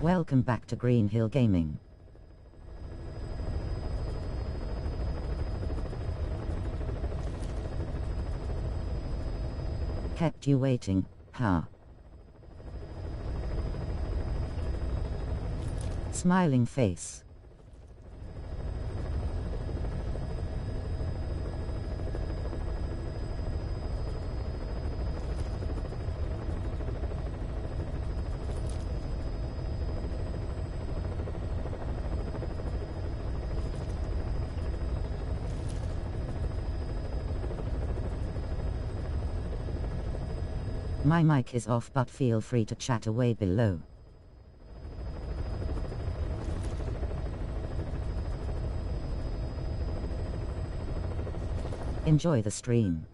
Welcome back to Green Hill Gaming. Kept you waiting, huh? Smiling face. My mic is off, but feel free to chat away below. Enjoy the stream.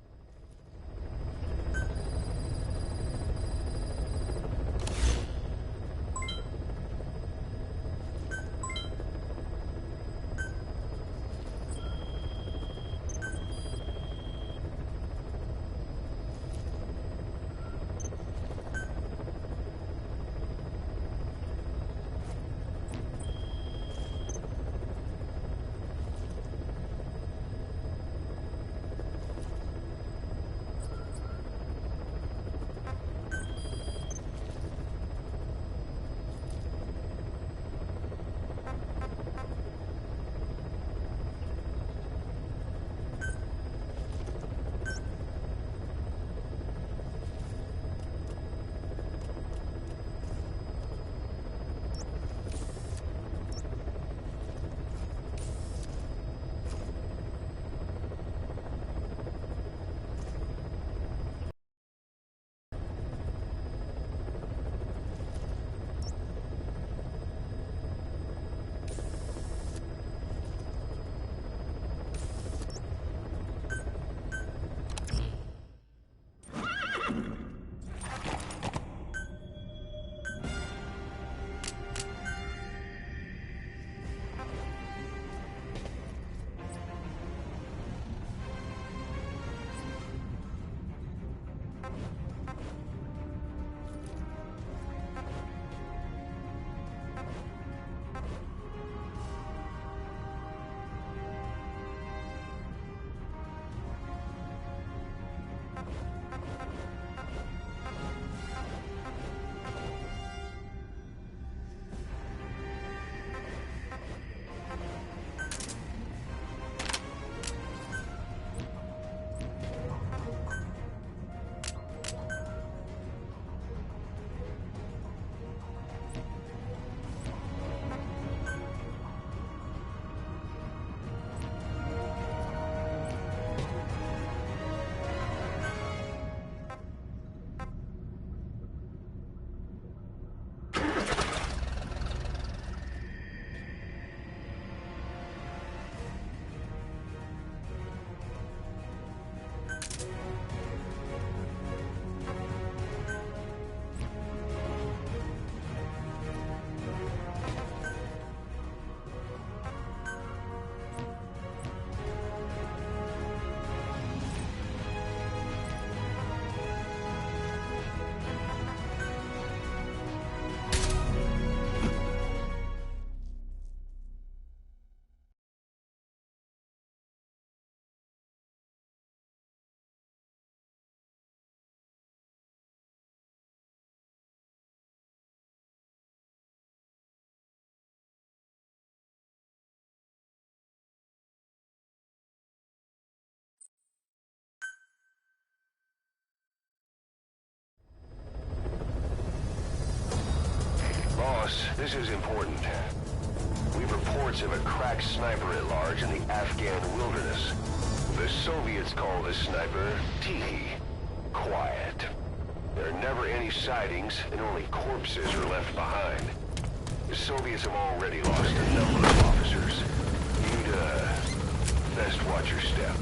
Boss, this is important. We have reports of a crack sniper at large in the Afghan wilderness. The Soviets call this sniper Tihi. Quiet. There are never any sightings, and only corpses are left behind. The Soviets have already lost a number of officers. You'd, best watch your step.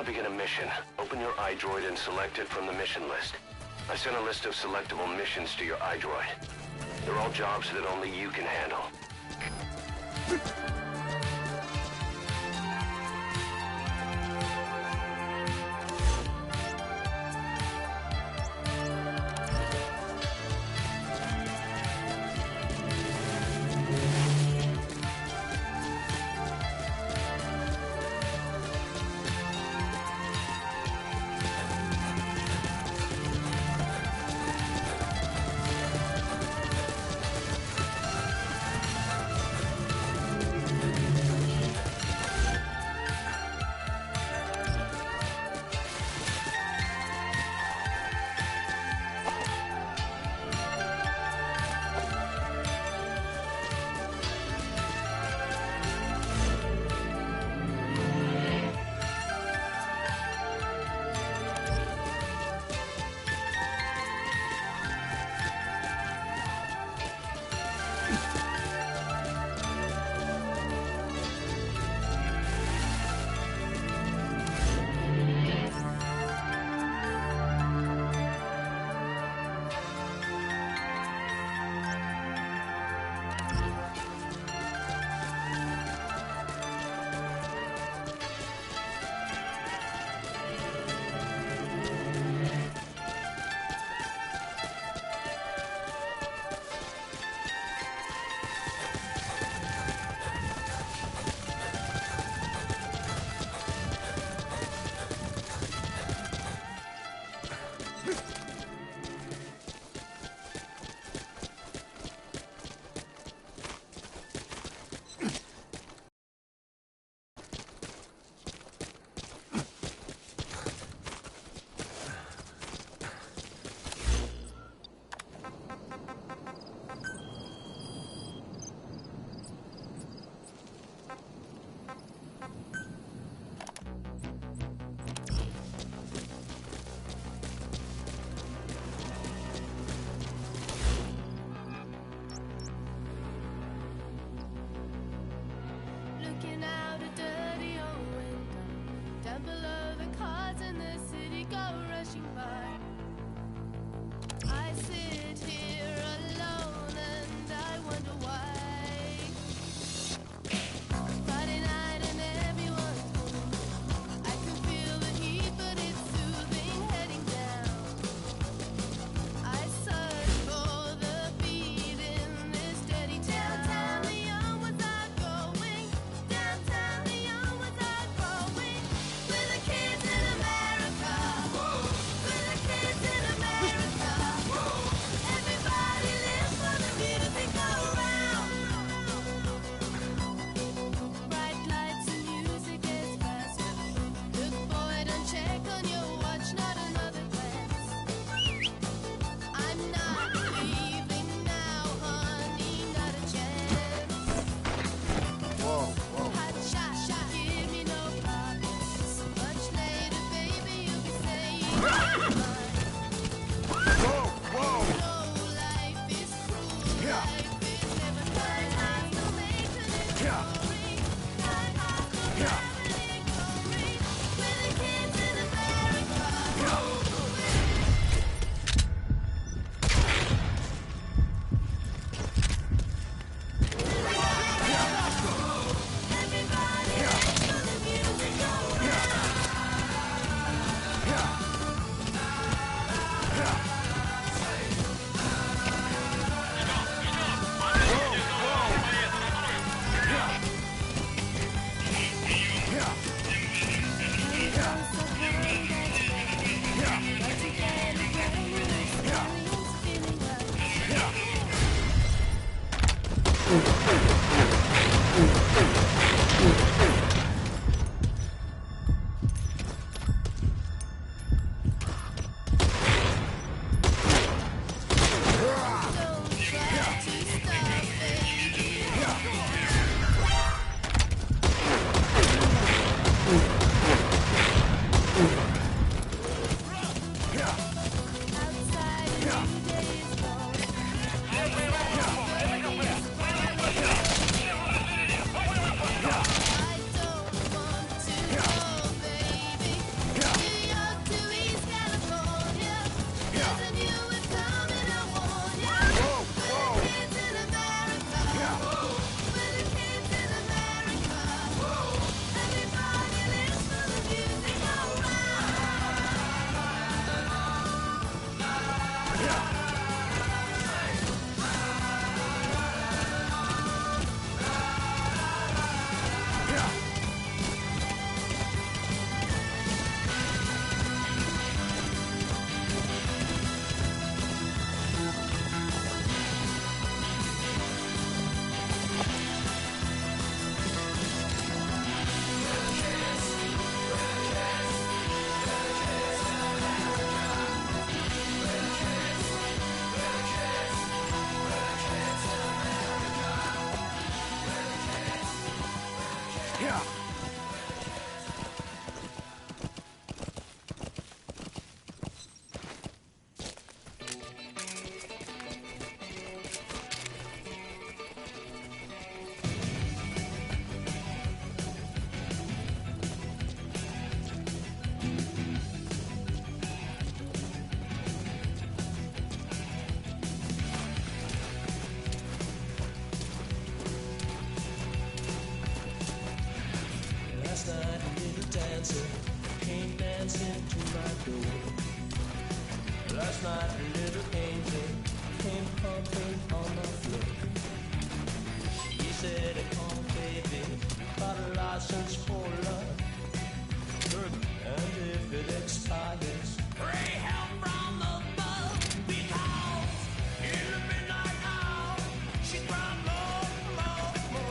want to begin a mission, open your iDroid and select it from the mission list. I sent a list of selectable missions to your iDroid. They're all jobs that only you can handle. Last night a little dancer came dancing to my door. Last night a little angel came pumping on the floor. She said, "Come on, baby, got a license for love, and if it expires, pray help from above, because in the midnight hour she cried more, more, more."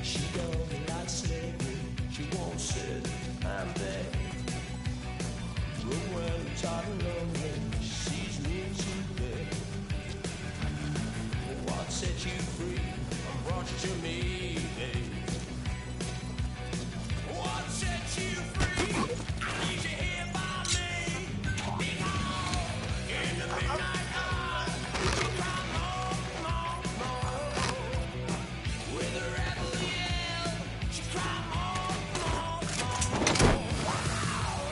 She don't like slavery, she won't sit and beg. But when it's hot and lonely, she sees me too big. What set you free and brought you to me, babe? What set you free? Need you here by me? Because in the midnight hour, she cried more, more, more. With a rebel yell, she cried more, more, more.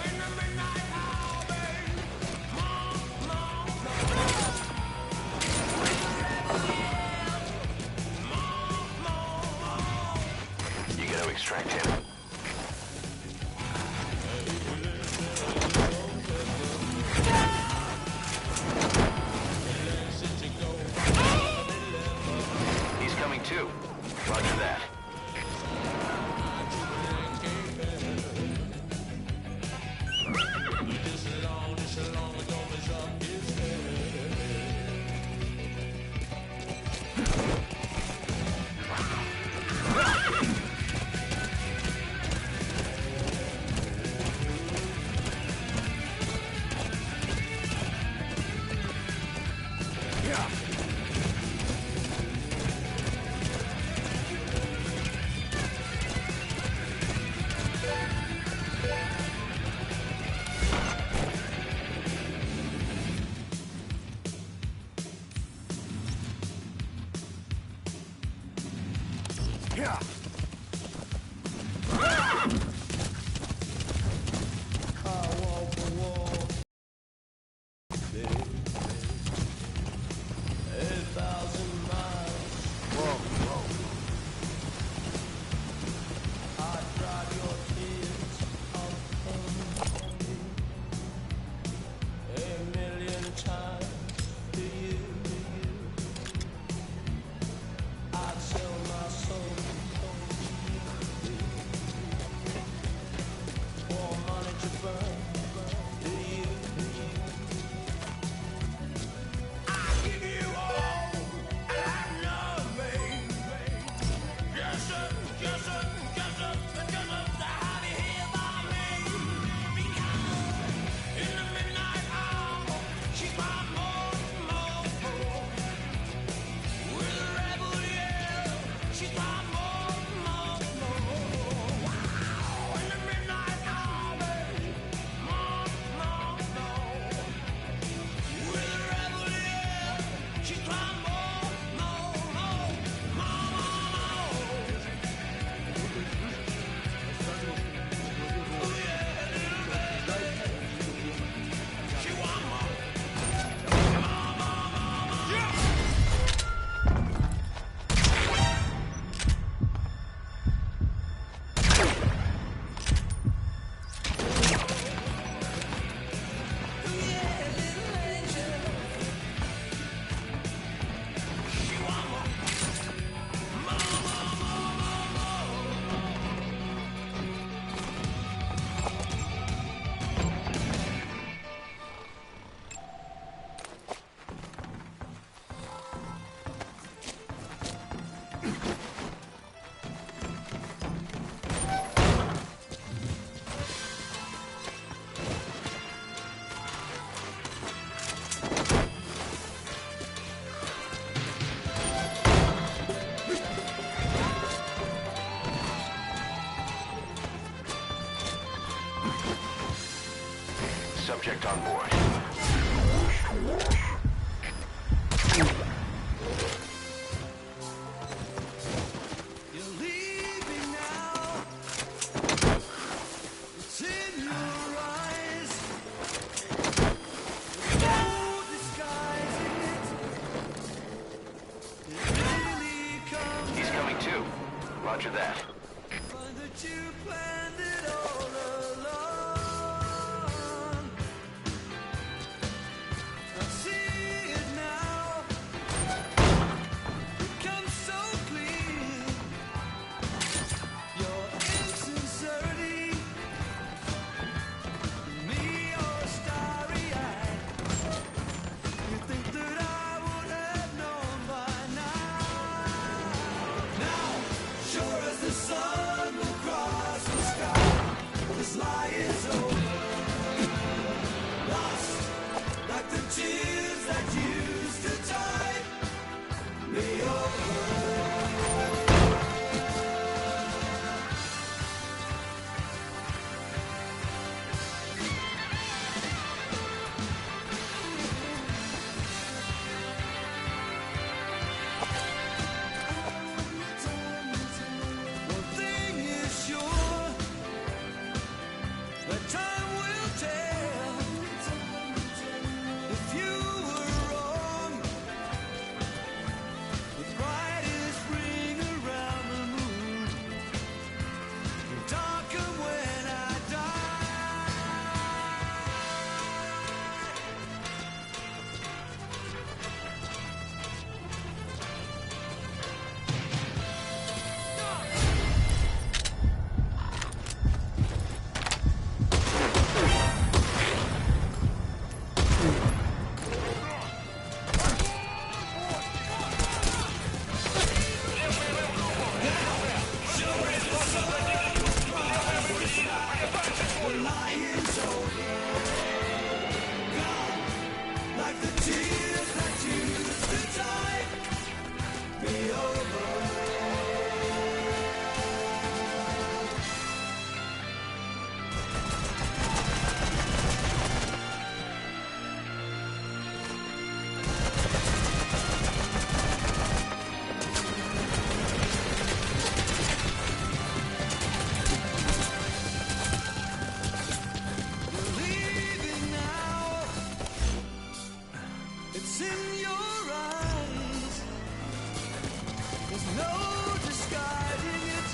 In the midnight hour, babe, more, more, more. With a rebel yell, more, more, more. You gotta extract him. He's coming too. Roger that. I'd sell my soul subject on board. You're leaving now. It's in your eyes. There's no disguising it. It really comes. He's coming too. Roger that. Find that you planned it all along. I see it now. It comes so clear. Your insincerity. Me, you're starry-eyed. You think that I would have known by now. Now, sure as the sun will cross the sky, this lie is over. Lost, like the tears that used to tide me over. One thing is sure, that time will tell if you were wrong. The brightest ring around the moon will darken when I die. Like the tears that used to tide me over. You're leaving now. It's in your eyes. There's no disguising it.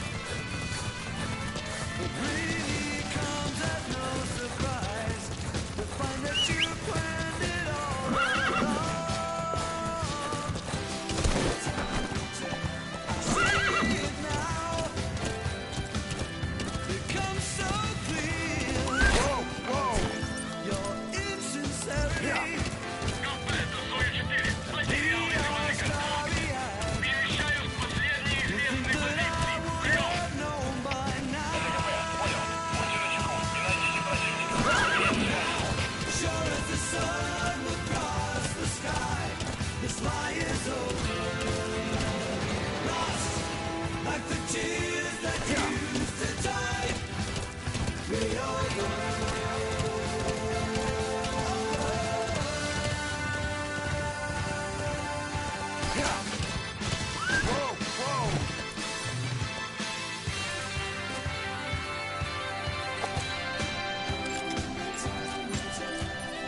It really comes as no surprise to find that you planned it all along. See it now. It comes so clear. Your insincerity. Tears that used to tide me over.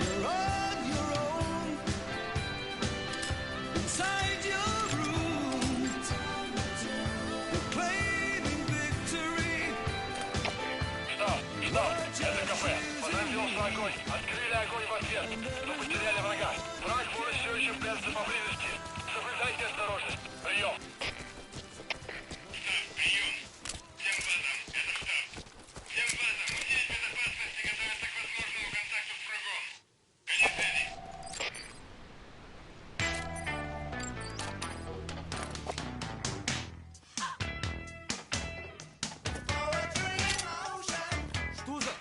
You're on your own inside your room, claiming victory. Это кафе. Понадеялся огонь. Открыли огонь в ответ. Но потеряли врага. Враг может все еще прятаться поблизости. Соблюдайте осторожность. Прием. Прием. Всем базам, это штаб. Всем базам, уделить безопасности, готовиться к возможному контакту с врагом. Конец связи. Что за...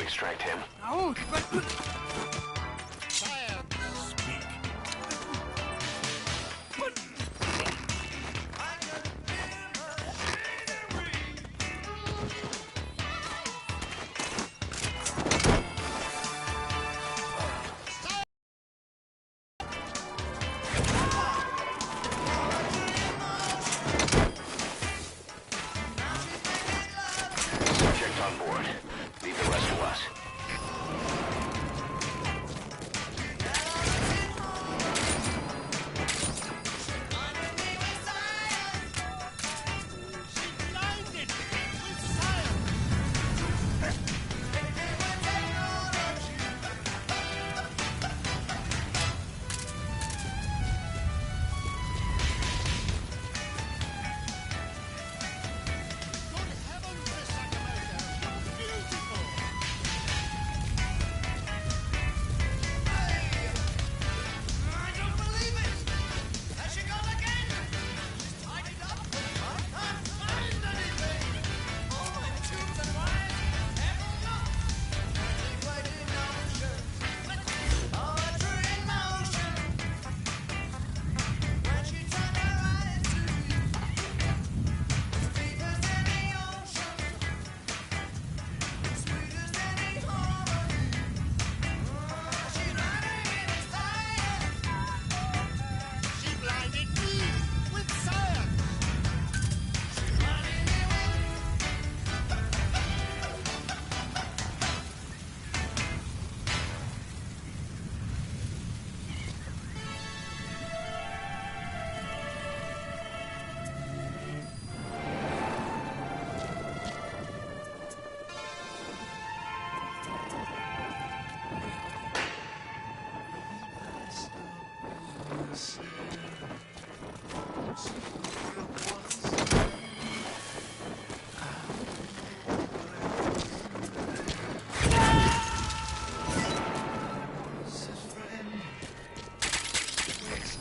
extract him. Subject on board. Leave the rest to us.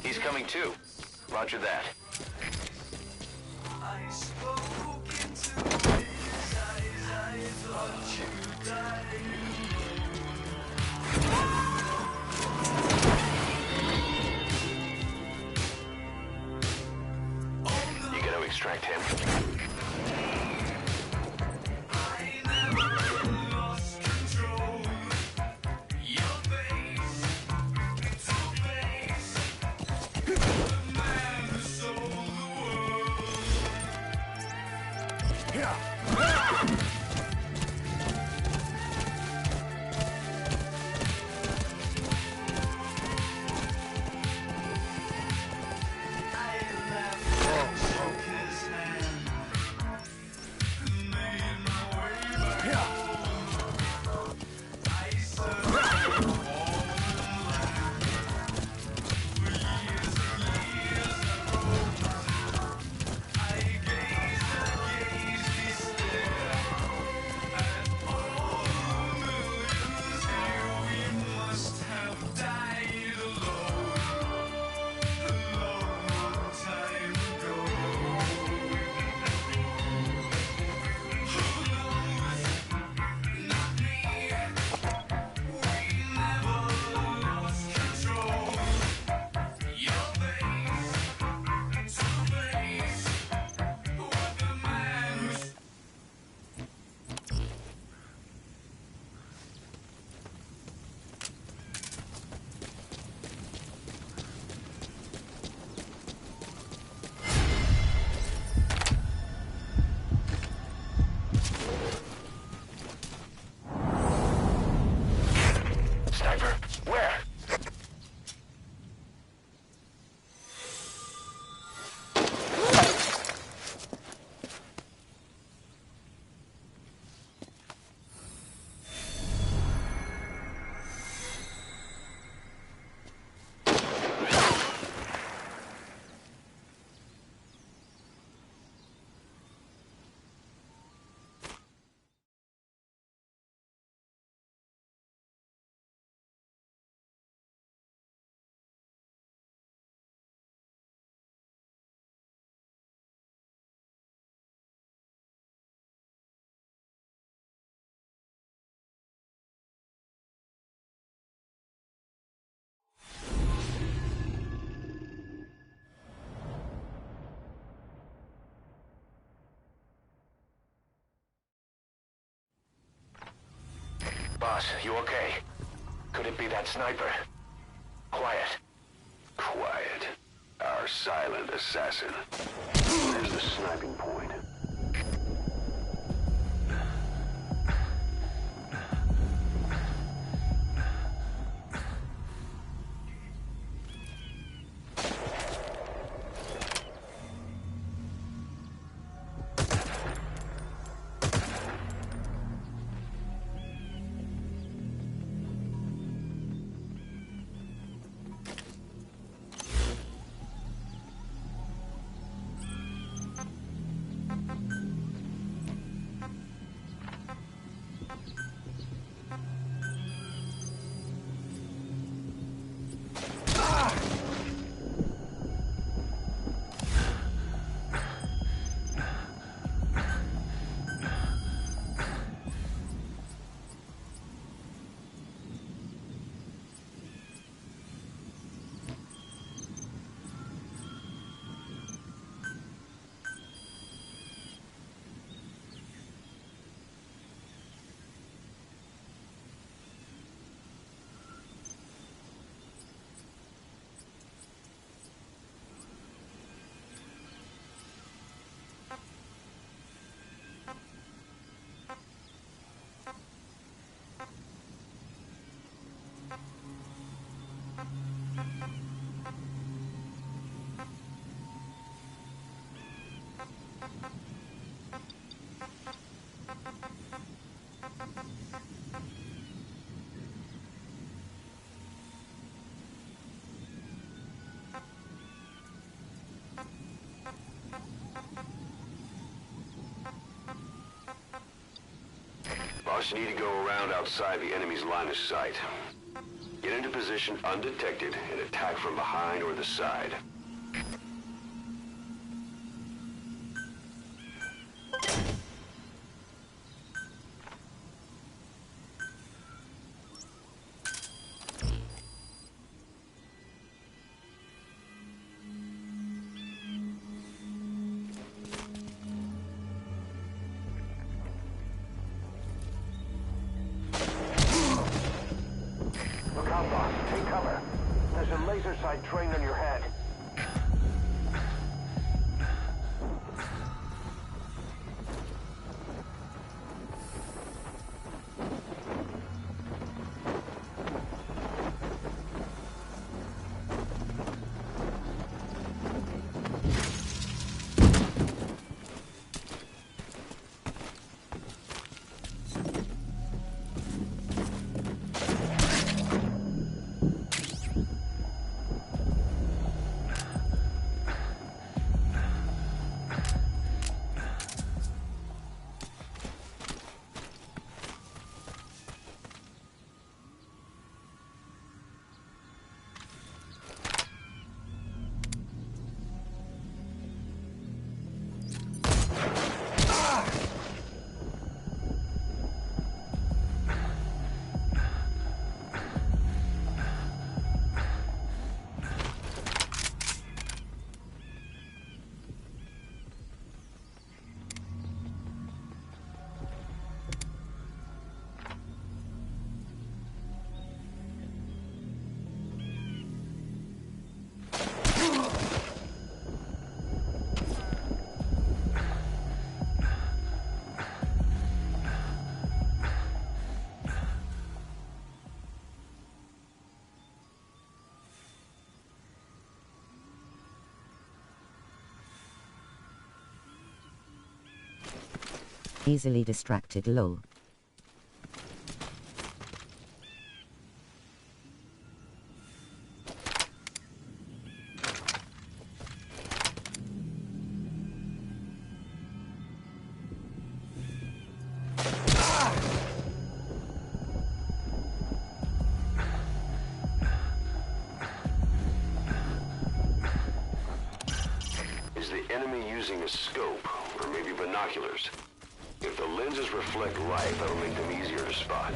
He's coming too. Roger that. You gonna extract him? Boss, you okay? Could it be that sniper? Quiet. Quiet. Our silent assassin. There's the sniping point. Boss, you need to go around outside the enemy's line of sight. Get into position undetected and attack from behind or the side. Look out, boss. Take cover. There's a laser sight trained on your head. Easily distracted lol. Is the enemy using a scope or maybe binoculars? If the lenses reflect light, that'll make them easier to spot.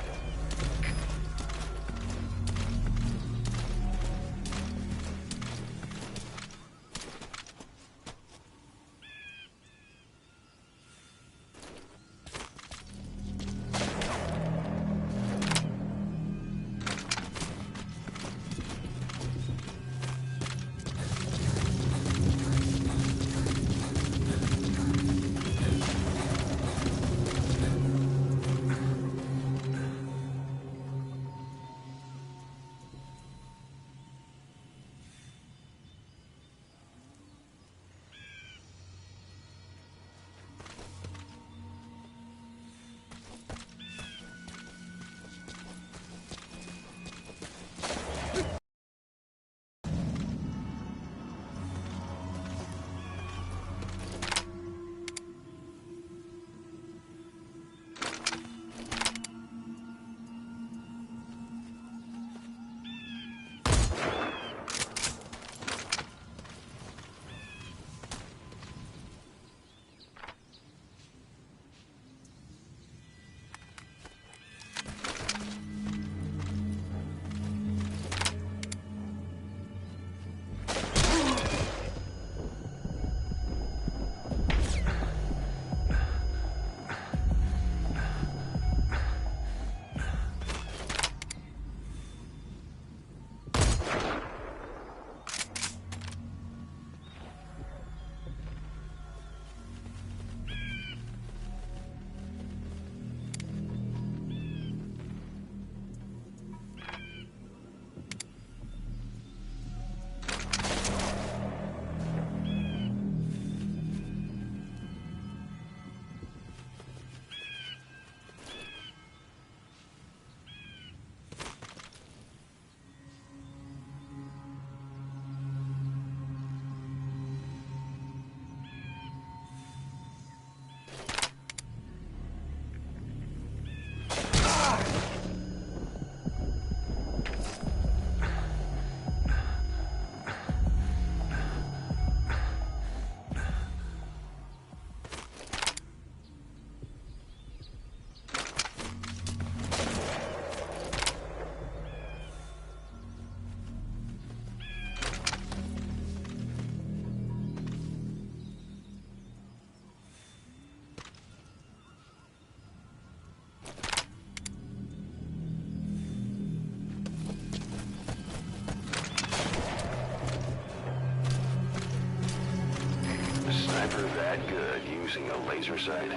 that good using a laser sight.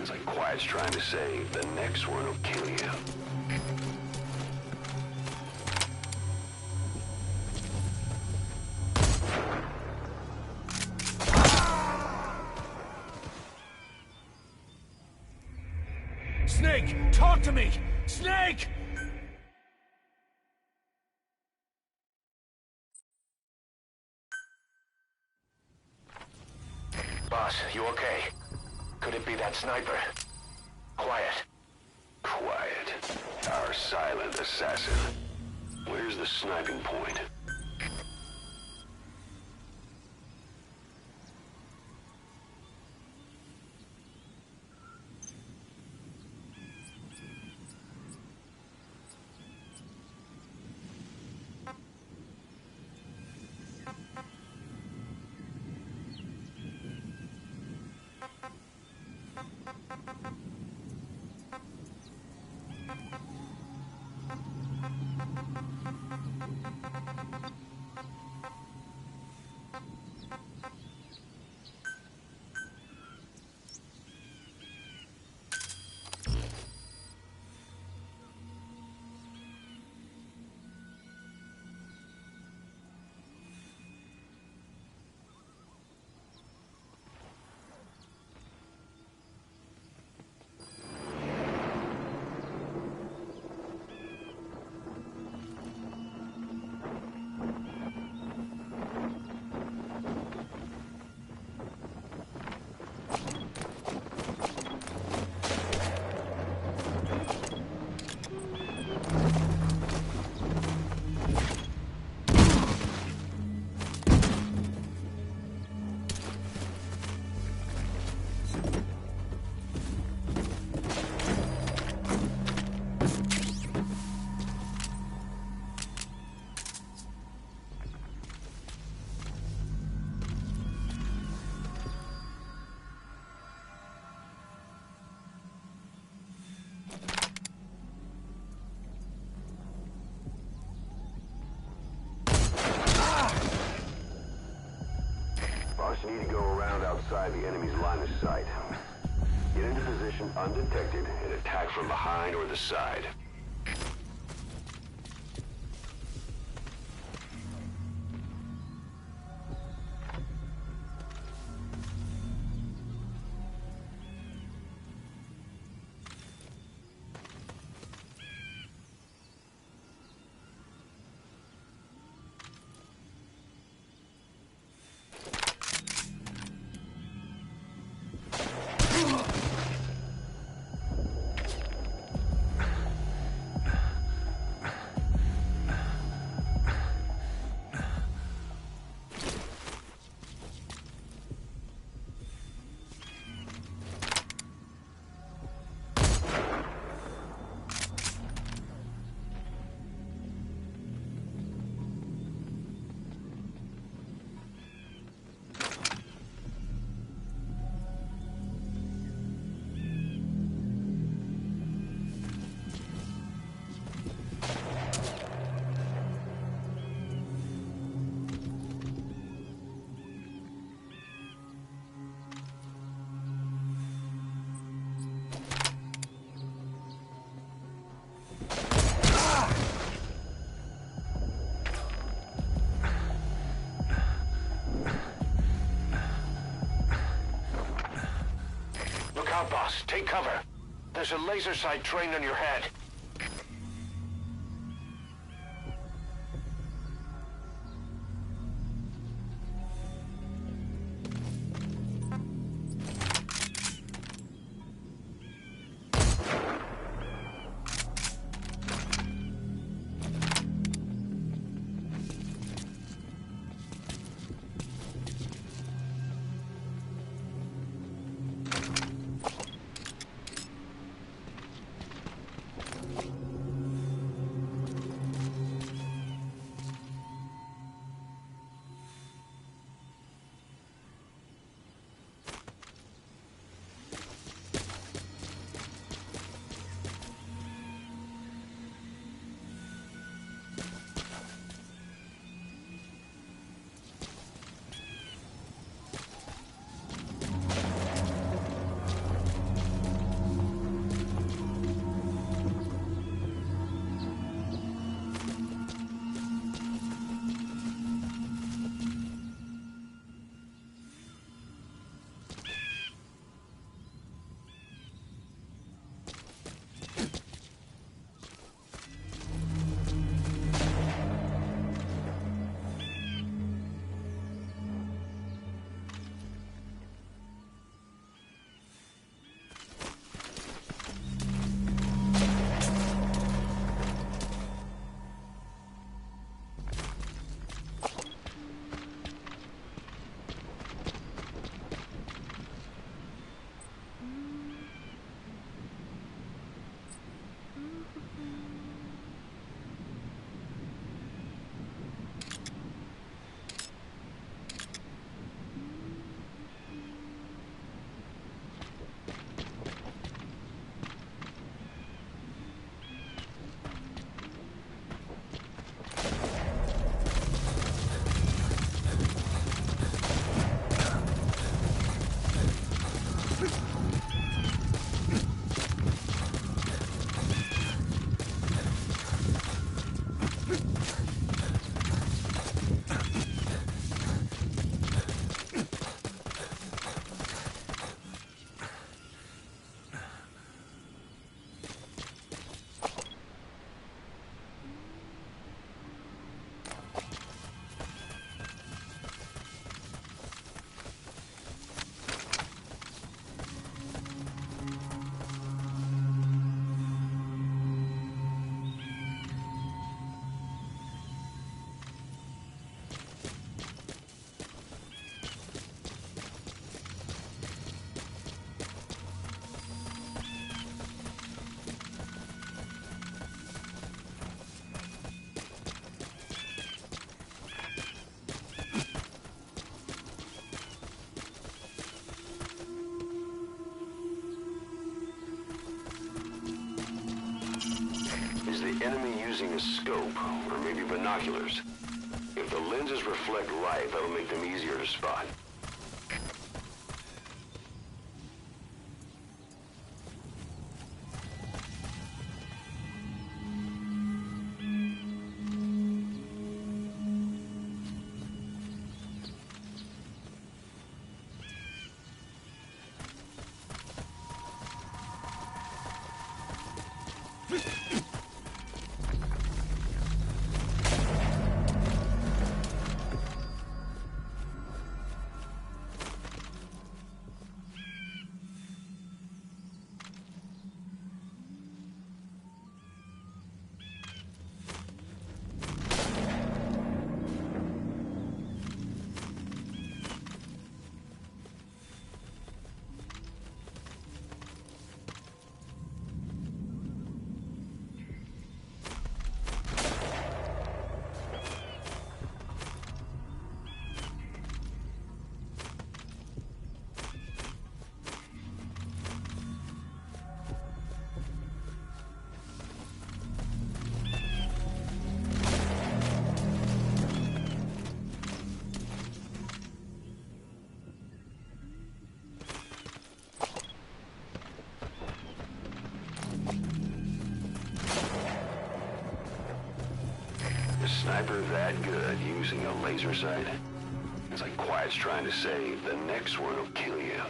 It's like Quiet's trying to say, the next one will kill you. Snake, talk to me! Snake! Boss, you okay? Could it be that sniper? Quiet. Quiet. Our silent assassin. Where's the sniping point? You need to go around outside the enemy's line of sight. Get into position undetected and attack from behind or the side. Out, boss. Take cover. There's a laser sight trained on your head. using a scope, or maybe binoculars. If the lenses reflect light, that'll make them easier to spot. Sniper that good using a laser sight? It's like Quiet's trying to say, the next one will kill you.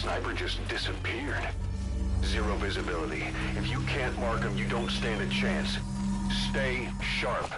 Sniper just disappeared. Zero visibility. If you can't mark him, you don't stand a chance. Stay sharp.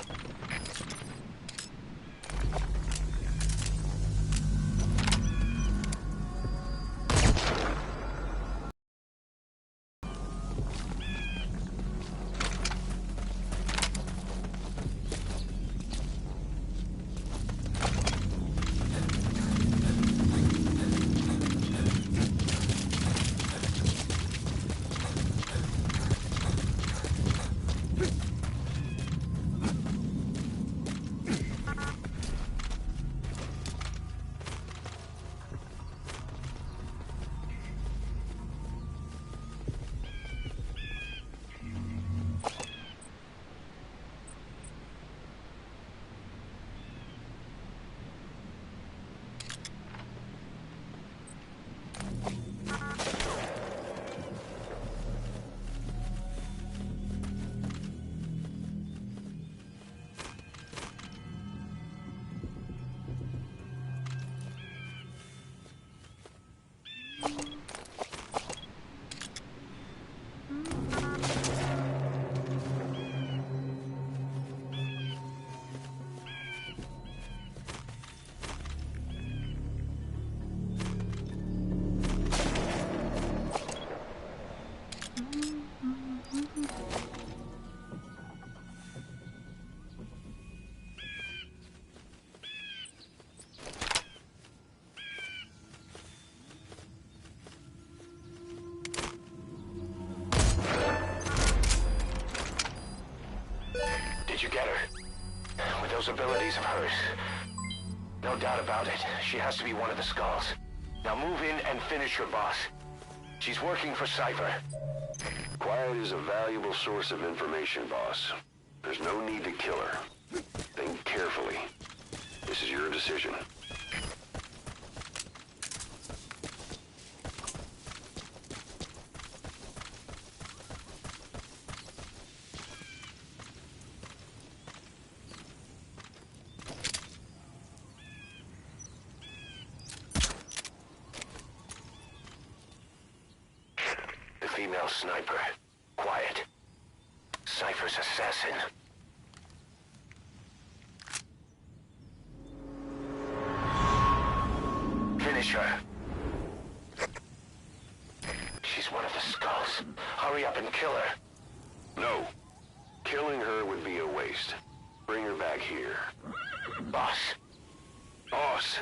Did you get her? With those abilities of hers? No doubt about it. She has to be one of the Skulls. Now move in and finish your boss. She's working for Cypher. Quiet is a valuable source of information, boss. There's no need to kill her. Think carefully. This is your decision. female sniper. Quiet. Cypher's assassin. Finish her. She's one of the skulls. Hurry up and kill her. No. Killing her would be a waste. Bring her back here. Boss. Boss.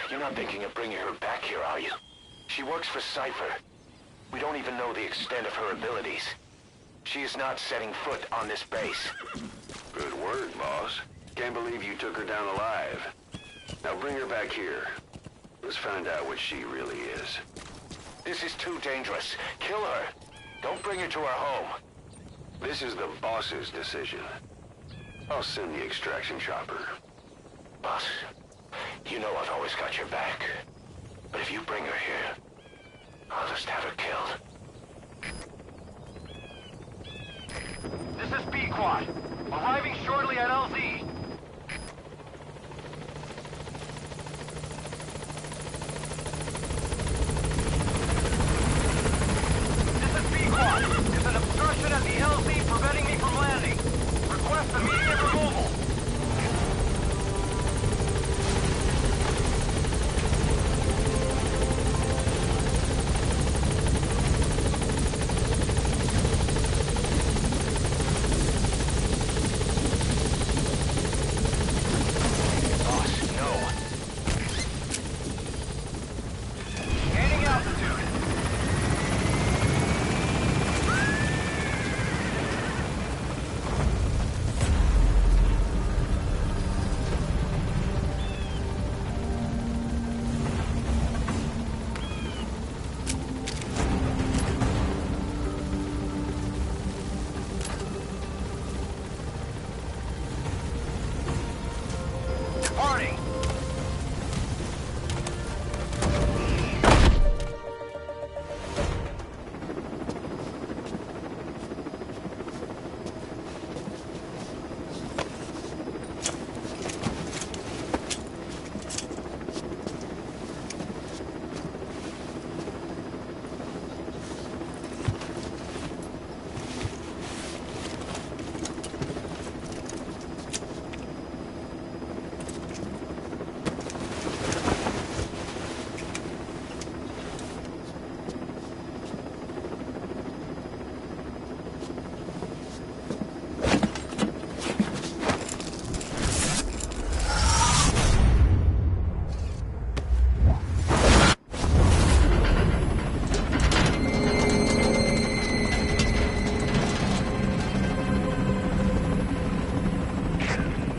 You're not thinking of bringing her back here, are you? She works for Cypher. We don't even know the extent of her abilities. She is not setting foot on this base. Good word, boss. Can't believe you took her down alive. Now bring her back here. Let's find out what she really is. This is too dangerous. Kill her. Don't bring her to our home. This is the boss's decision. I'll send the extraction chopper. Boss, you know I've always got your back. But if you bring her here, I'll just have her killed. This is B-Quad. Arriving shortly at LZ. This is B-Quad. There's an obstruction at the LZ preventing me from landing. Request immediate removal.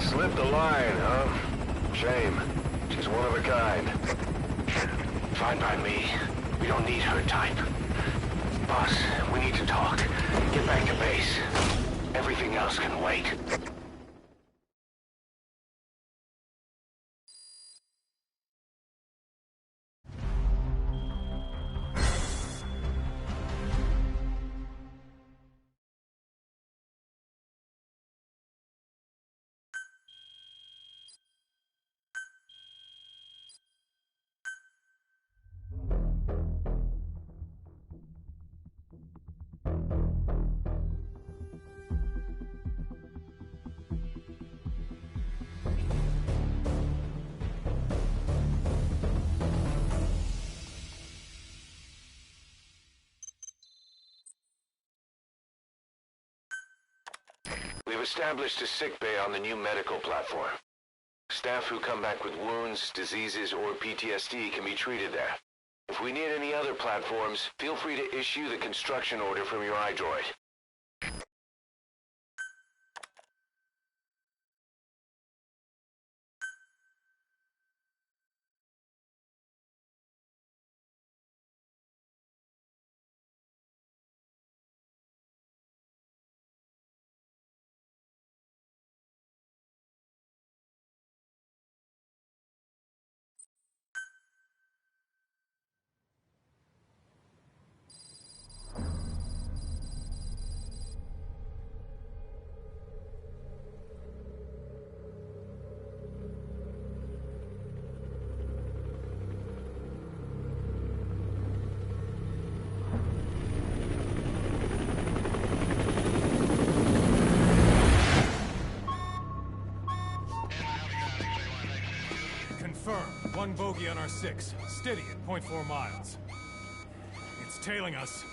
Slipped the line, huh? Shame. She's one of a kind. Fine by me. We don't need her type. Boss, we need to talk. Get back to base. Everything else can wait. We've established a sickbay on the new medical platform. Staff who come back with wounds, diseases, or PTSD can be treated there. If we need any other platforms, feel free to issue the construction order from your iDroid. Confirmed. One bogey on our 6. Steady at .4 miles. It's tailing us.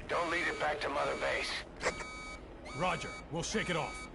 Don't lead it back to Mother Base. Roger. We'll shake it off.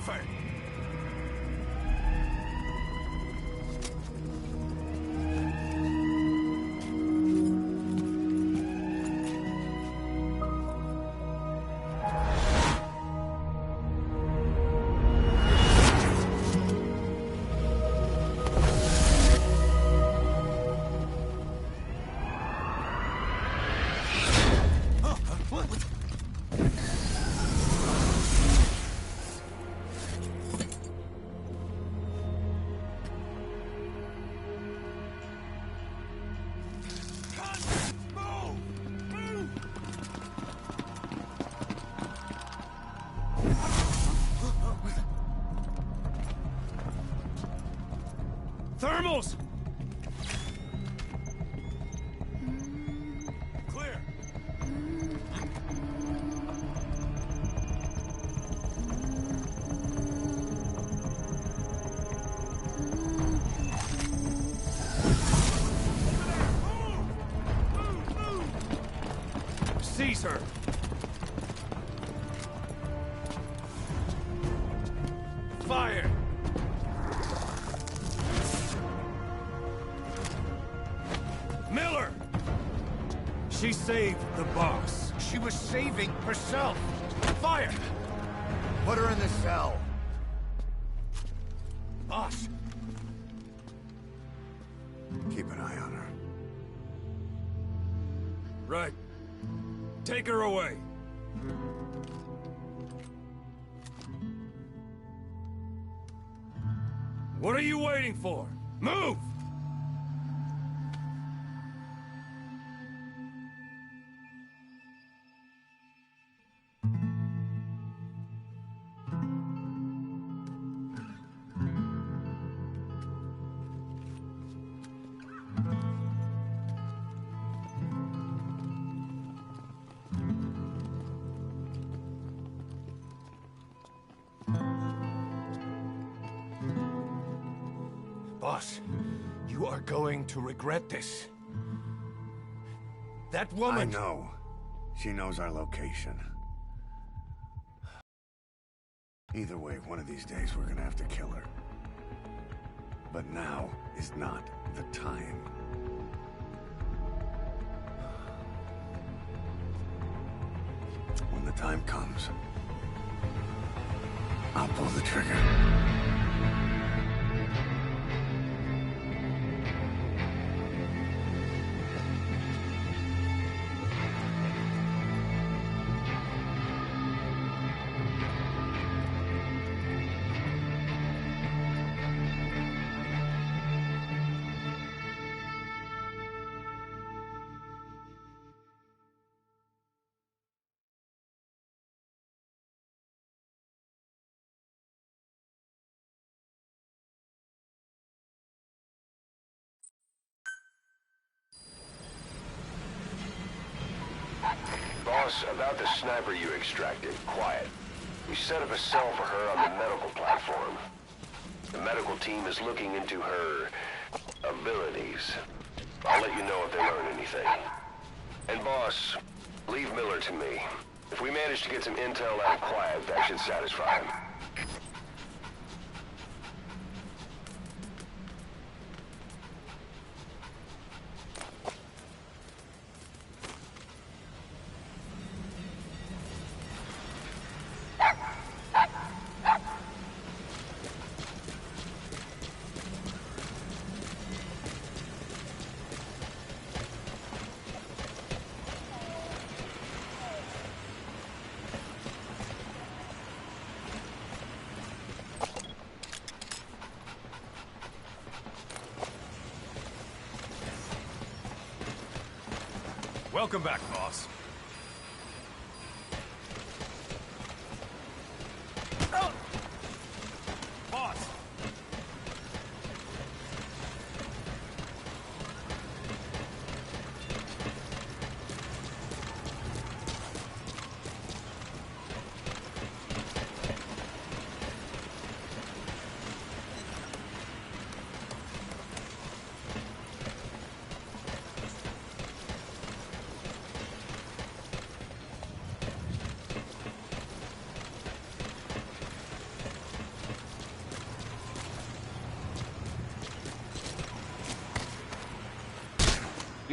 fire! Thermals! Clear. Seize her. Fire. Miller! She saved the boss. She was saving herself. Fire! Put her in the cell. Boss! Keep an eye on her. Right. Take her away. What are you waiting for? Move! Boss, you are going to regret this. That woman... I know. She knows our location. Either way, one of these days we're gonna have to kill her. But now is not the time. When the time comes, I'll pull the trigger. Boss, about the sniper you extracted, quiet. We set up a cell for her on the medical platform. The medical team is looking into her abilities. I'll let you know if they learn anything. And boss, leave Miller to me. If we manage to get some intel out of Quiet, that should satisfy him. Welcome back, boss. Boss!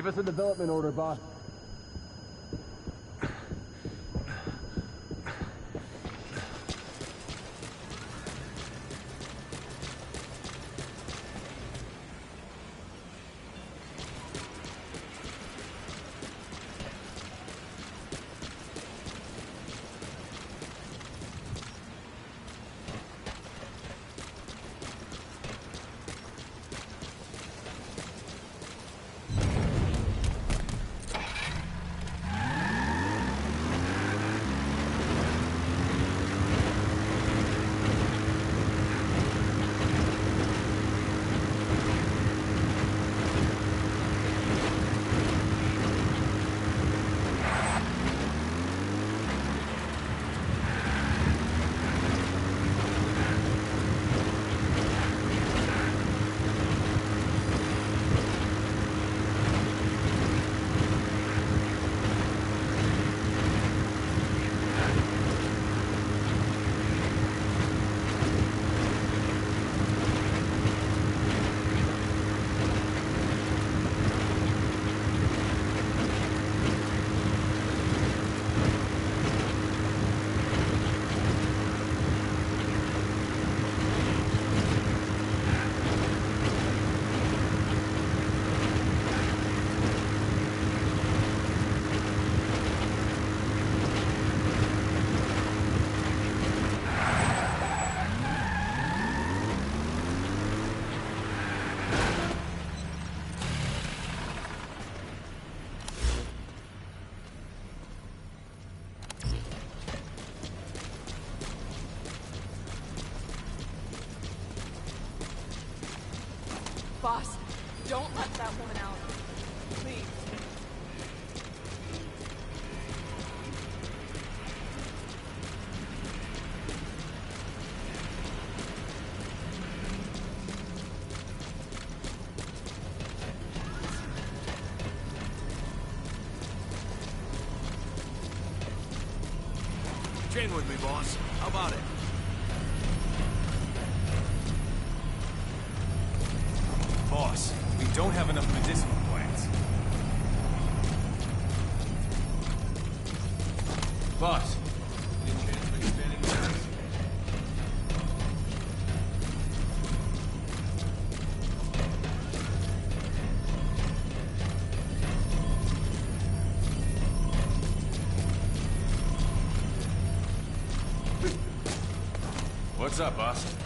Give us a development order, boss. Boss, don't let that woman out. Please. Train with me, boss. How about it? Boss, we don't have enough medicinal plants. Boss, any chance of expanding this? What's up, boss?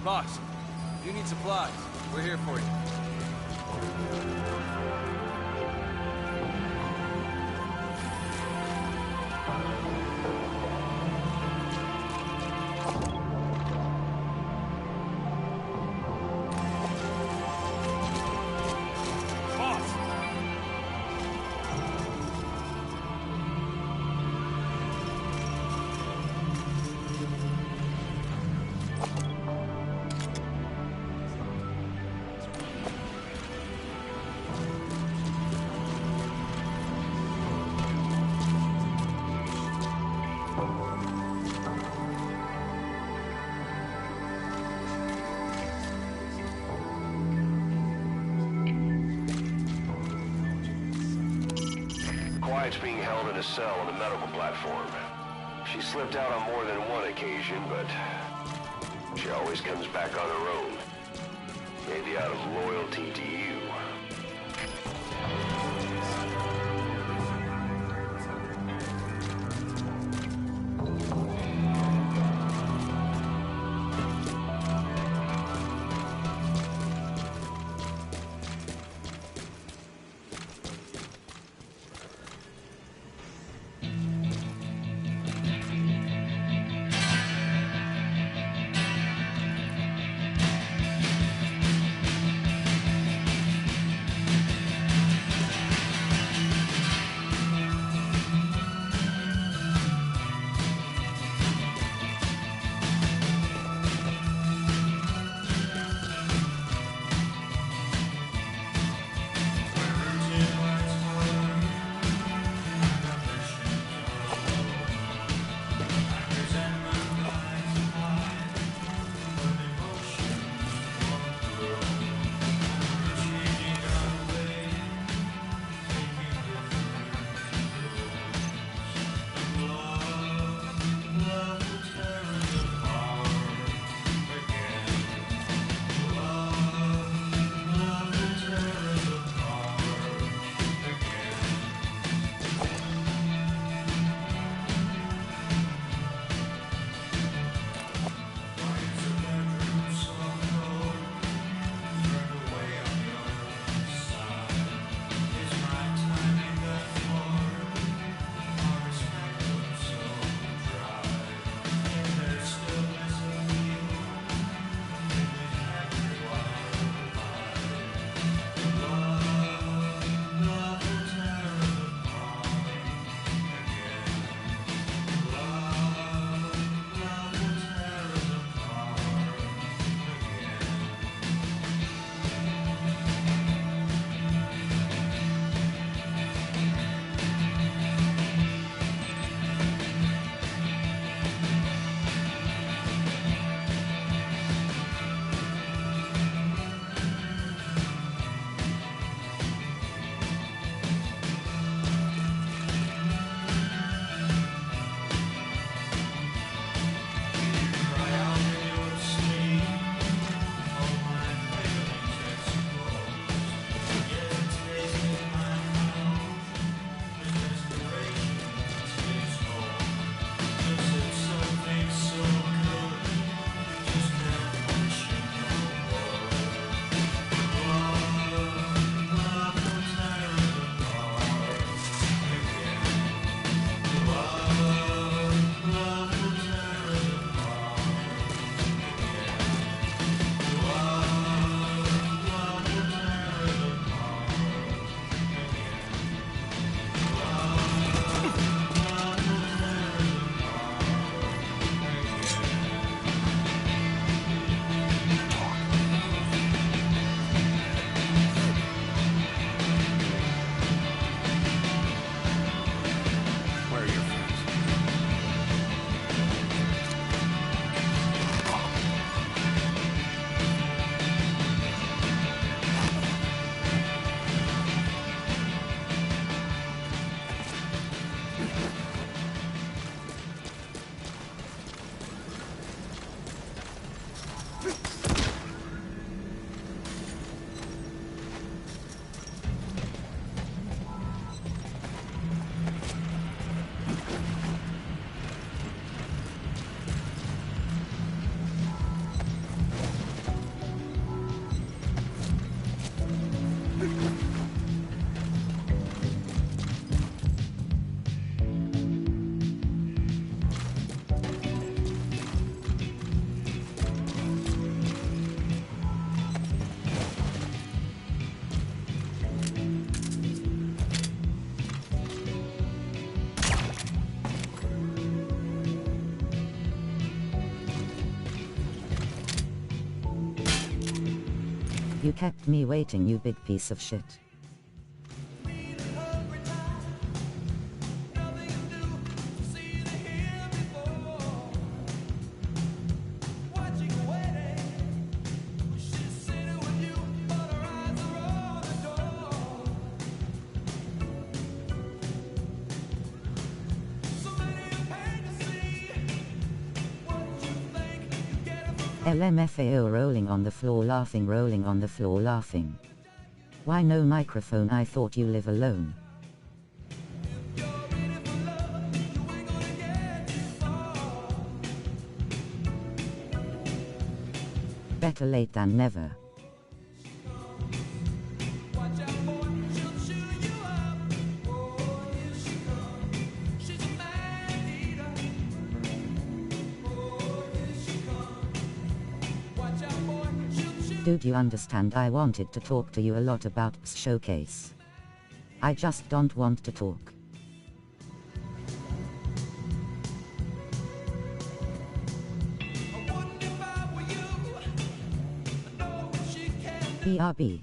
Boss, if you need supplies, we're here for you. Boss! Quiet's being held in a cell on the medical platform. She slipped out on more than one occasion, but she always comes back on her own. Maybe out of loyalty to you. You kept me waiting, you big piece of shit. LMFAO rolling on the floor laughing, rolling on the floor laughing. Why no microphone? I thought you live alone. Better late than never. Dude, you understand, I wanted to talk to you a lot about PSS Showcase. I just don't want to talk. BRB.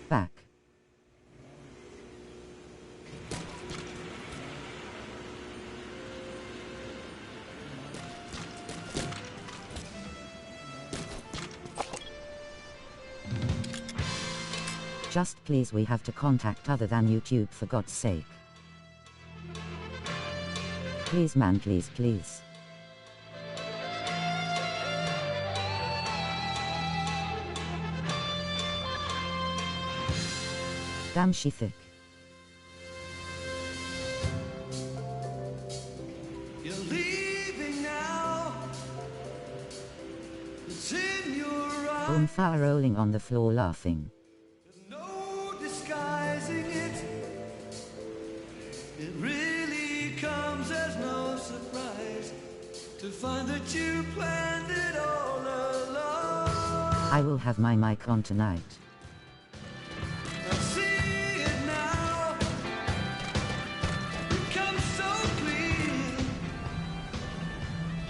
Back. Just please, we have to contact other than YouTube, for God's sake. Please man, please, please. Damn, she thick. You're leaving now. It's in your eyes. Far rolling on the floor laughing. No disguising it. It really comes as no surprise to find that you planned it all along. I will have my mic on tonight. I see it now. It comes so clear.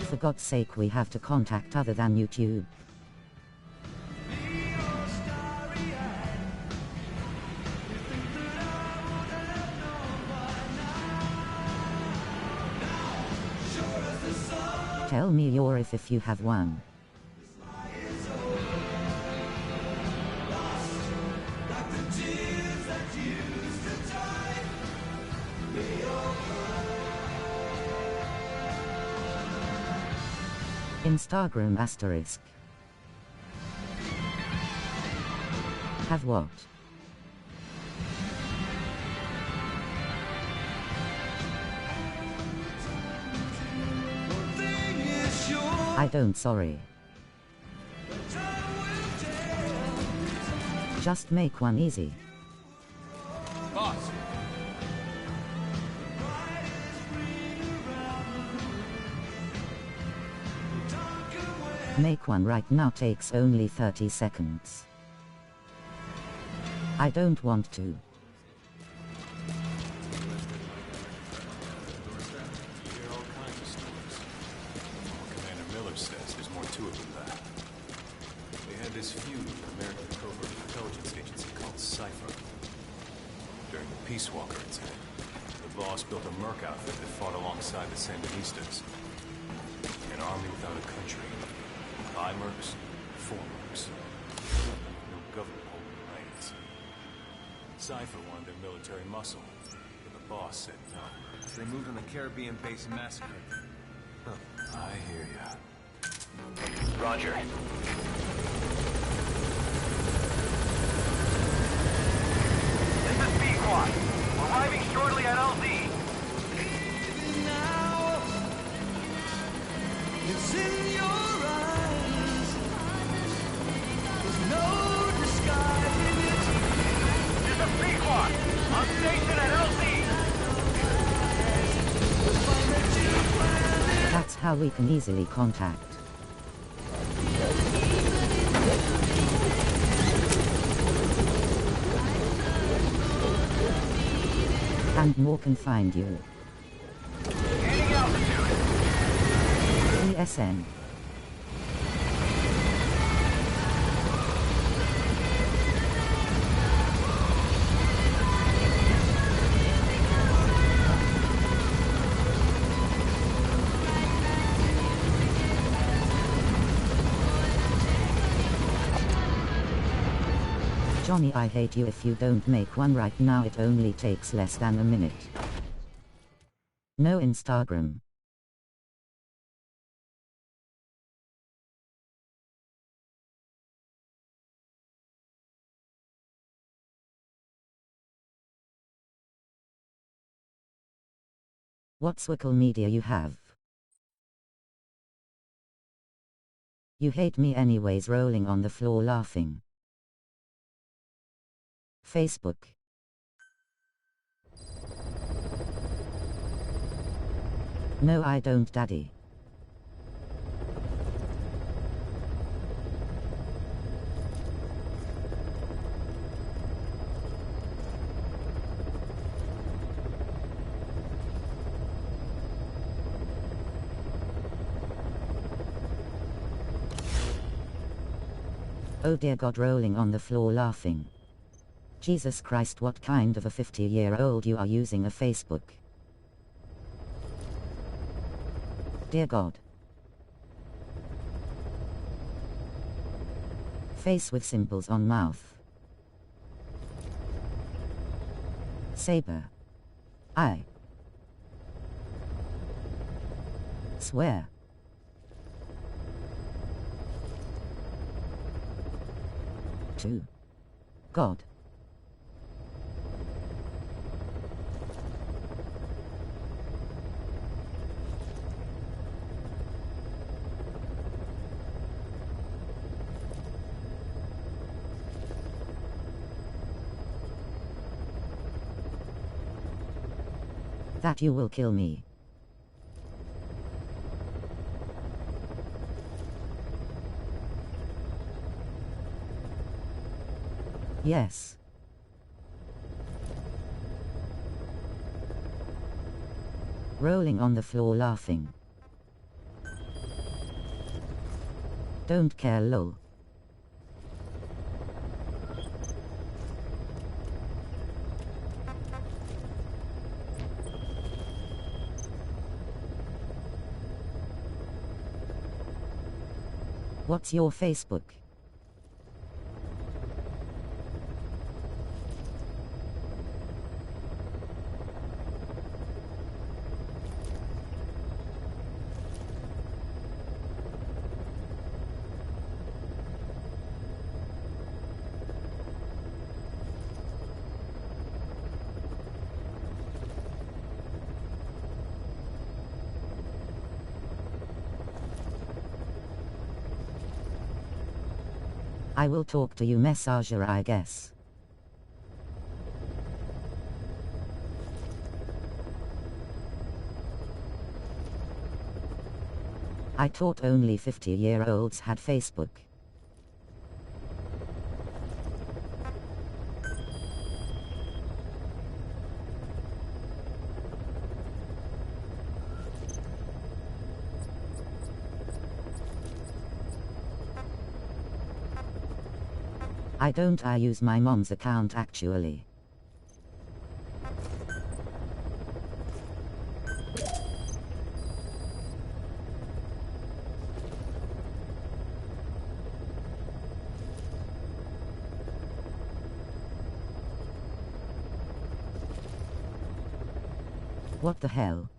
For God's sake, we have to contact other than YouTube. Be all starry-eyed. Tell me your if you have one. Instagram asterisk. Have what? I don't sorry. Just make one easy. Boss! Make one right now takes only 30 seconds. I don't want to. You hear all kinds of stories. Commander Miller says there's more to it than that. They had this feud with an American covert intelligence agency called Cypher. During the Peace Walker incident, the boss built a merc outfit that fought alongside the Sandinistas. An army without a country. 5 mercs, 4 mercs. No government holding the reins. Cypher wanted their military muscle, but the boss said no. So they moved on the Caribbean base and massacred. I hear ya. Roger. This is Pequod. Arriving shortly at LZ. It's in your eyes. There's no disguising it. This is Pequod. On station at LZ. That's how we can easily contact. And more can find you. Gaining altitude. ESN. Johnny, I hate you if you don't make one right now. It only takes less than a minute. No Instagram. What social media you have? You hate me anyways, rolling on the floor laughing. Facebook. No, I don't, Daddy. Oh dear God, rolling on the floor laughing. Jesus Christ, what kind of a 50-year-old you are using a Facebook? Dear God. Face with symbols on mouth. Saber. I swear. To God. That you will kill me. Yes. Rolling on the floor laughing. Don't care, lol. What's your Facebook? I will talk to you Messenger, I guess. I thought only 50-year-olds had Facebook. I don't. I use my mom's account actually. What the hell?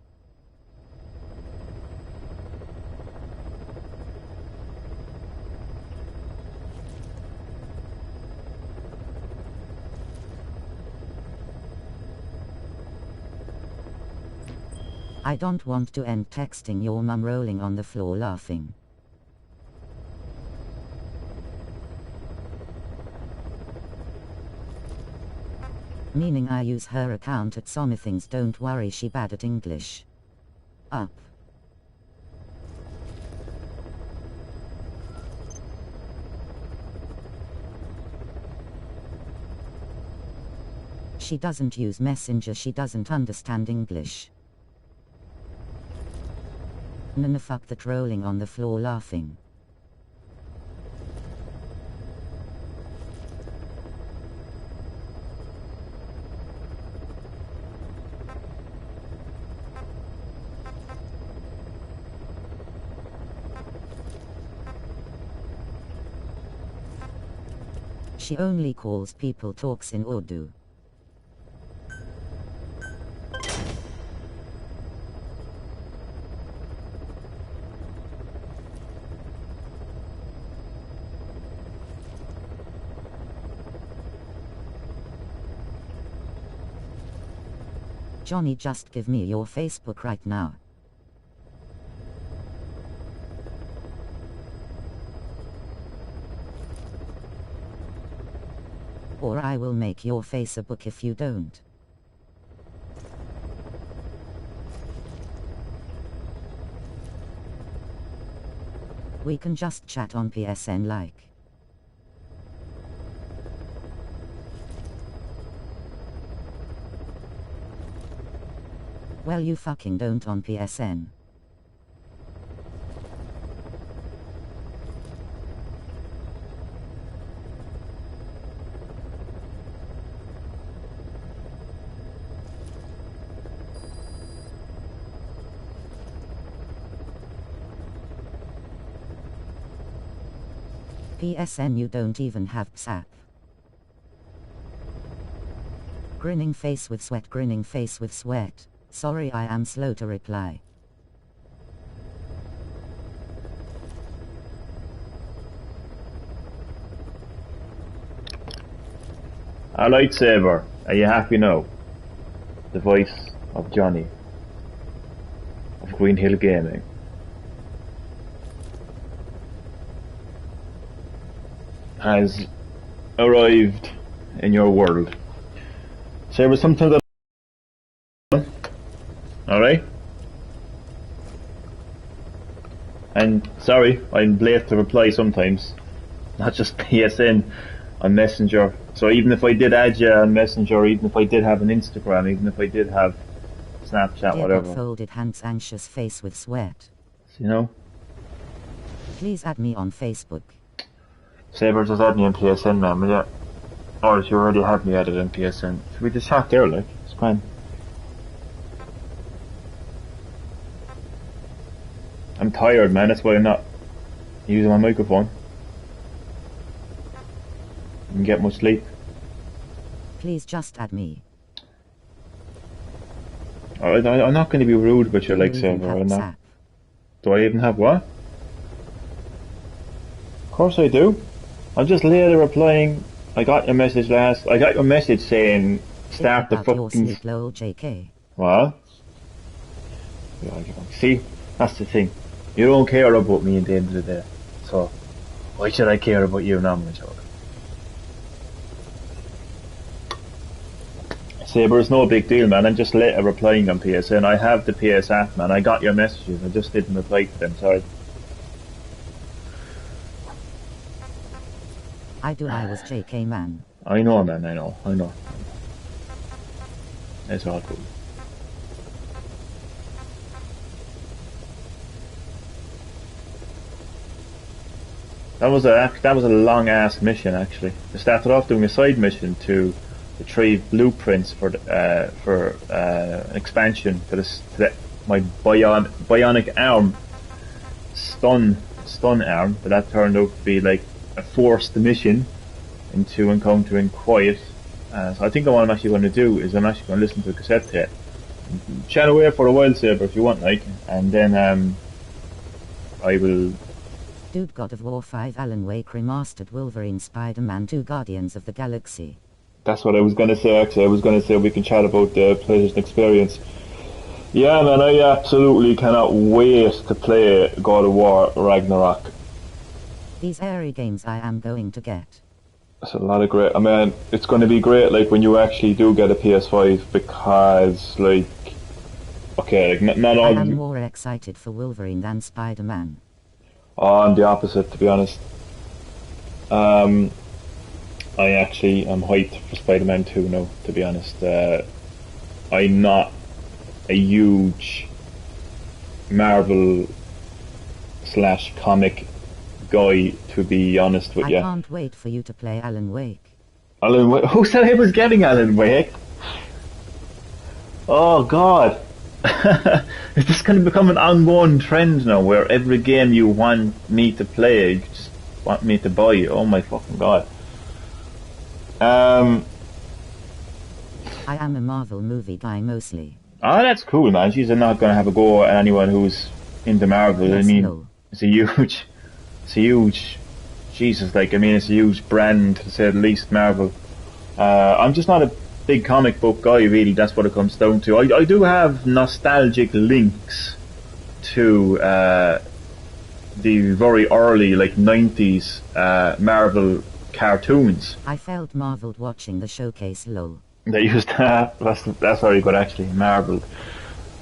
I don't want to end texting your mum rolling on the floor laughing. Meaning I use her account at some things. Don't worry, she bad at English. Up. She doesn't use Messenger, she doesn't understand English. Nana, fuck that rolling on the floor laughing. She only calls people talks in Urdu. Johnny, just give me your Facebook right now. Or I will make your Facebook if you don't. We can just chat on PSN like. Well, you fucking don't on PSN. PSN, you don't even have WhatsApp. Grinning face with sweat, grinning face with sweat. Sorry, I am slow to reply. A lightsaber, are you happy now? The voice of Johnny of Green Hill Gaming. Has arrived in your world. Saber, sometimes alright? And sorry, I'm late to reply sometimes. Not just PSN, on Messenger. So even if I did add you on Messenger, even if I did have an Instagram, even if I did have Snapchat, Dear whatever. folded hands, anxious face with sweat. You know? Please add me on Facebook. Saber, just add me on PSN, man, will ya? Or if you already have me added on PSN. So we just chat there, like, it's fine. I'm tired, man, that's why I'm not Using my microphone. Didn't get much sleep. Please just add me. Alright, I'm not going to be rude with your Do you like even server. have I'm not. Zap? Do I even have what? Of course I do. I'm just later replying. I got your message I got your message saying start the Think about your fucking. sleep, lol, JK. What? Yeah, see, that's the thing. You don't care about me at the end of the day. So, why should I care about you now, my child? Saber, it's no big deal, man. I'm just late replying on PSN. I have the PS app, man. I got your messages. I just didn't reply to them. Sorry. I was JK, man. I know, man. I know. It's all cool. That was a long ass mission actually. I started off doing a side mission to retrieve blueprints for an expansion to my bionic arm stun arm, but that turned out to be like a forced mission into encountering Quiet. So I think what I'm actually going to do is I'm actually going to listen to a cassette tape, chat away for a while, Saber, if you want, like, and then I will. Dude, God of War 5, Alan Wake Remastered, Wolverine, Spider-Man 2, Guardians of the Galaxy. That's what I was going to say, actually. I was going to say we can chat about the PlayStation experience. Yeah, man, I absolutely cannot wait to play God of War Ragnarok. These airy games I am going to get. That's a lot of great. I mean, it's going to be great, like, when you actually do get a PS5, because, like, okay, like, not all. I am more excited for Wolverine than Spider-Man. Oh, I'm the opposite, to be honest. I actually am hyped for Spider-Man 2 now, to be honest. I'm not a huge Marvel / comic guy, to be honest with you. I can't wait for you to play Alan Wake. Alan Wake? Who said I was getting Alan Wake? Oh god. Is this going to become an ongoing trend now, where every game you want me to play, you just want me to buy? Oh my fucking god. I am a Marvel movie guy mostly. Oh, that's cool, man. She's not going to have a go at anyone who's into Marvel. Yes, I mean, no. it's a huge, Jesus, like, I mean, it's a huge brand, to say the least, Marvel. I'm just not a big comic book guy, really. That's what it comes down to. I do have nostalgic links to the very early, like, 90s Marvel cartoons. I felt marveled watching the showcase, lol. They used to, that's very good, actually, marveled.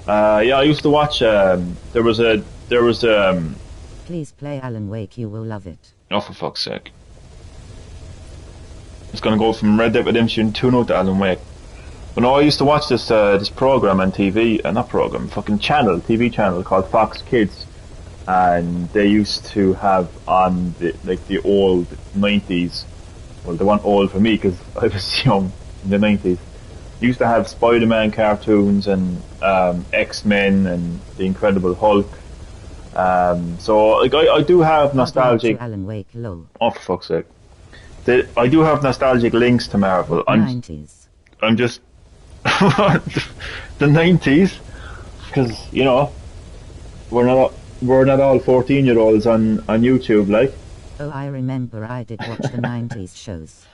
Yeah, I used to watch, there was Please play Alan Wake, you will love it. oh, for fuck's sake. It's gonna go from Red Dead Redemption 2 now to Alan Wake. But no, I used to watch this program on TV, not program, fucking channel, TV channel called Fox Kids. And they used to have on the old 90s, well, they weren't old for me because I was young in the 90s. They used to have Spider-Man cartoons and X-Men and the Incredible Hulk. So like I do have nostalgic. Alan Wake, lol. Oh, for fuck's sake! I do have nostalgic links to Marvel. 90s. I'm just the 90s, because you know we're not all 14-year-olds on YouTube, like. Oh, I remember I did watch the 90s shows.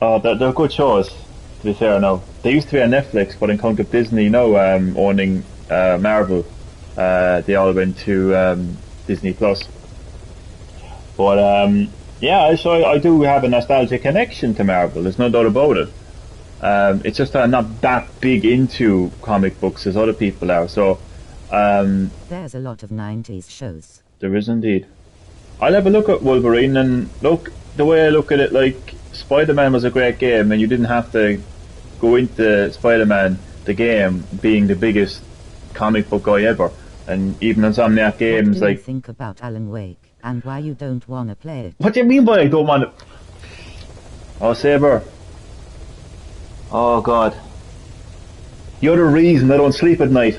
Oh, they're good shows. To be fair, now they used to be on Netflix, but in count of Disney now owning Marvel. They all went to Disney Plus. But yeah, so I do have a nostalgic connection to Marvel. There's no doubt about it. It's just that I'm not that big into comic books as other people are. So there's a lot of 90s shows. There is indeed. I'll have a look at Wolverine, and look, the way I look at it, like, Spider-Man was a great game, and you didn't have to go into Spider-Man, the game, being the biggest comic book guy ever. And even Insomniac Games, what do you like... think about Alan Wake, and why you don't want to play it? What do you mean by I don't want to... Oh, Saber. Oh, God. You're the reason I don't sleep at night.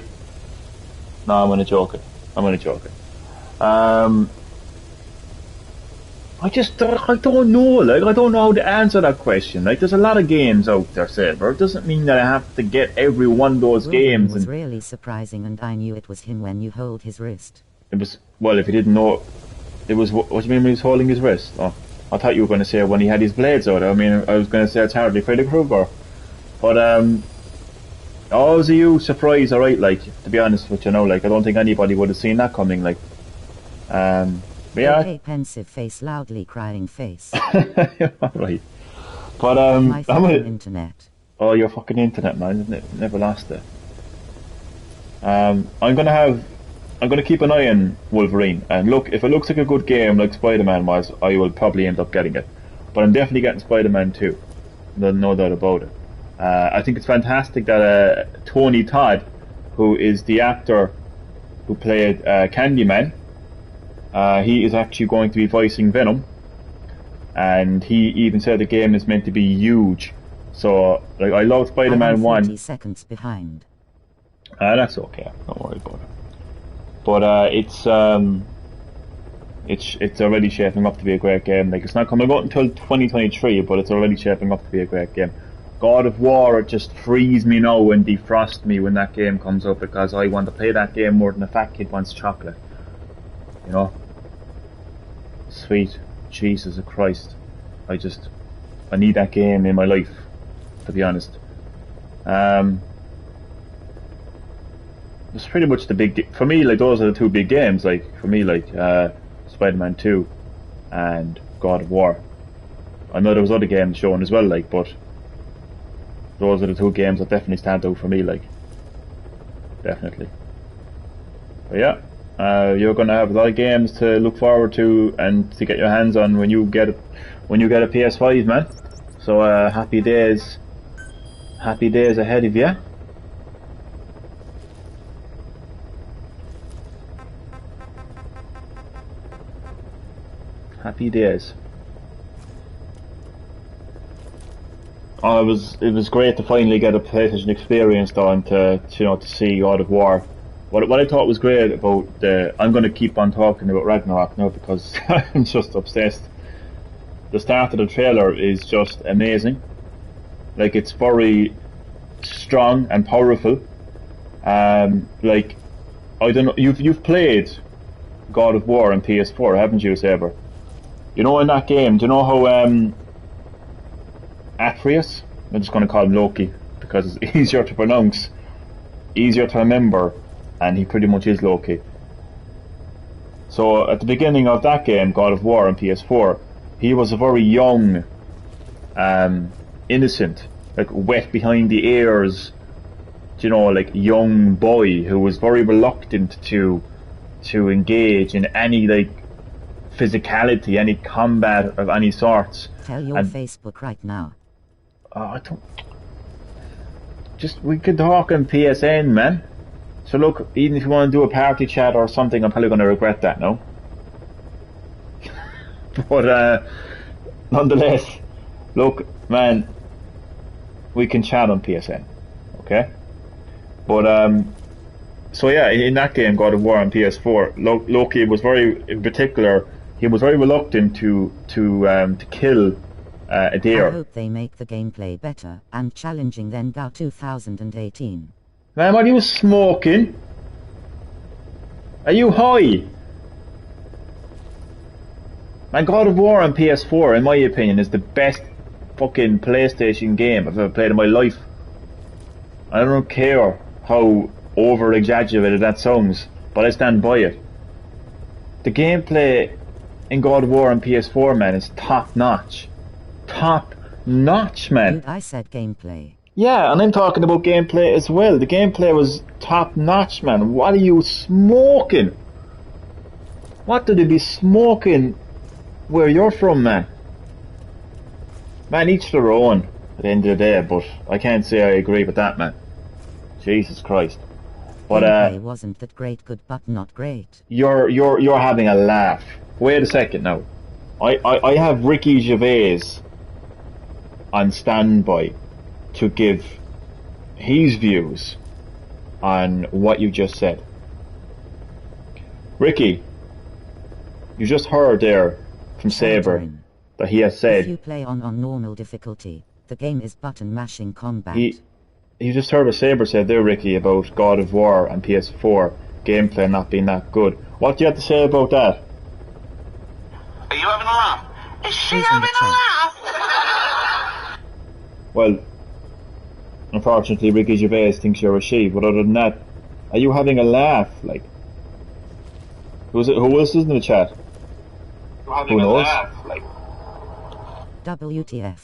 No, I'm only joking. I don't know, like, I don't know how to answer that question. Like, there's a lot of games out there, Saber. It doesn't mean that I have to get every one of those Wolverine games. was And really surprising, and I knew it was him when you hold his wrist. it was, well, if you didn't know, it was, what do you mean when he was holding his wrist? Oh, I thought you were going to say when he had his blades out. I mean, I was going to say it's hardly Freddy Krueger. But, oh, was you surprised, alright, like, to be honest with you, like, I don't think anybody would have seen that coming, like, but yeah. Okay, pensive face, loudly crying face. Alright. But, My fucking internet. Oh, your fucking internet, man, isn't it? Never lost it. I'm gonna keep an eye on Wolverine, and look, if it looks like a good game like Spider-Man was, I will probably end up getting it. But I'm definitely getting Spider-Man 2. There's no doubt about it. I think it's fantastic that Tony Todd, who is the actor who played Candyman, he is actually going to be voicing Venom, and he even said the game is meant to be huge. So, like, I love Spider-Man 1. 40 seconds behind. That's okay. Don't worry about it. But it's already shaping up to be a great game. Like, it's not coming out until 2023, but it's already shaping up to be a great game. God of War just frees me now and defrosts me when that game comes up, because I want to play that game more than a fat kid wants chocolate. You know? Sweet Jesus Christ. I need that game in my life, to be honest. It's pretty much the big, for me, like, those are the two big games, like, for me, like, Spider-Man 2 and God of War. I know there was other games shown as well, like, but those are the two games that definitely stand out for me, like, definitely. But yeah, you're gonna have a lot of games to look forward to and to get your hands on when you get a PS5, man. So happy days ahead of you. Happy days. Oh, it was great to finally get a PlayStation experience though, and to see God of War. What I thought was great about I'm going to keep on talking about Ragnarok now because I'm just obsessed. The start of the trailer is just amazing. Like, it's very strong and powerful. Like, I don't know, you've played God of War on PS4, haven't you, Saber? You know, in that game, do you know how Atreus, I'm just going to call him Loki because it's easier to pronounce, easier to remember, and he pretty much is Loki. So at the beginning of that game, God of War on PS4, he was a very young, innocent, like wet behind the ears, like young boy who was very reluctant to engage in any like physicality, any combat of any sorts. Tell your Facebook right now. I don't. We could talk on PSN, man. So look, even if you want to do a party chat or something, I'm probably going to regret that now. But nonetheless, look, man, we can chat on PSN, okay? But so yeah, in that game, God of War on PS4, Loki was in particular, he was very reluctant to kill a deer. I hope they make the gameplay better and challenging than GA 2018. Man, what are you smoking? Are you high? Man, God of War on PS4, in my opinion, is the best fucking PlayStation game I've ever played in my life. I don't care how over-exaggerated that sounds, but I stand by it. The gameplay in God of War on PS4, man, is top-notch. Top-notch, man. Dude, I said gameplay. Yeah, and I'm talking about gameplay as well. The gameplay was top-notch, man. What are you smoking? What do they be smoking where you're from, man? Man, each their own at the end of the day, but I can't say I agree with that, man. Jesus Christ. But gameplay wasn't that great, good but not great. You're having a laugh. Wait a second now. I have Ricky Gervais on standby to give his views on what you just said. Ricky, you just heard there from Saber Sheltering. that he has If said. you play on normal difficulty, the game is button mashing combat. You just heard what Saber said there, Ricky, about God of War and PS4 gameplay not being that good. What do you have to say about that? Are you having a laugh? Is she Who's in the having a chat? laugh? Well, unfortunately, Ricky Gervais thinks you're a she, but other than that, are you having a laugh? Like, who else is in the chat? Who knows? WTF.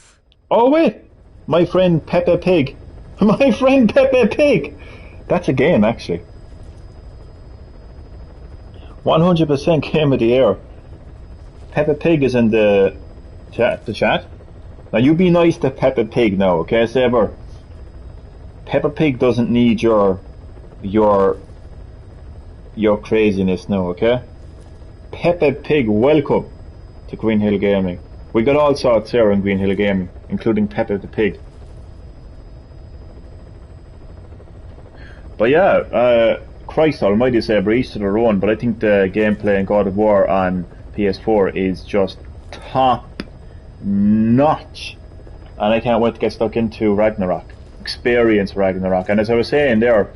Oh wait, my friend Peppa Pig. My friend Peppa Pig. That's a game, actually. 100% game of the year. Peppa Pig is in the chat. Now you be nice to Peppa Pig now, okay, Saber? Peppa Pig doesn't need your craziness now, okay? Peppa Pig, welcome to Green Hill Gaming. We got all sorts here in Green Hill Gaming, including Peppa the Pig. But yeah, Christ almighty, Saber, each to their own, but I think the gameplay in God of War on PS4 is just top notch. And I can't wait to get stuck into Ragnarok. Experience Ragnarok. And as I was saying there,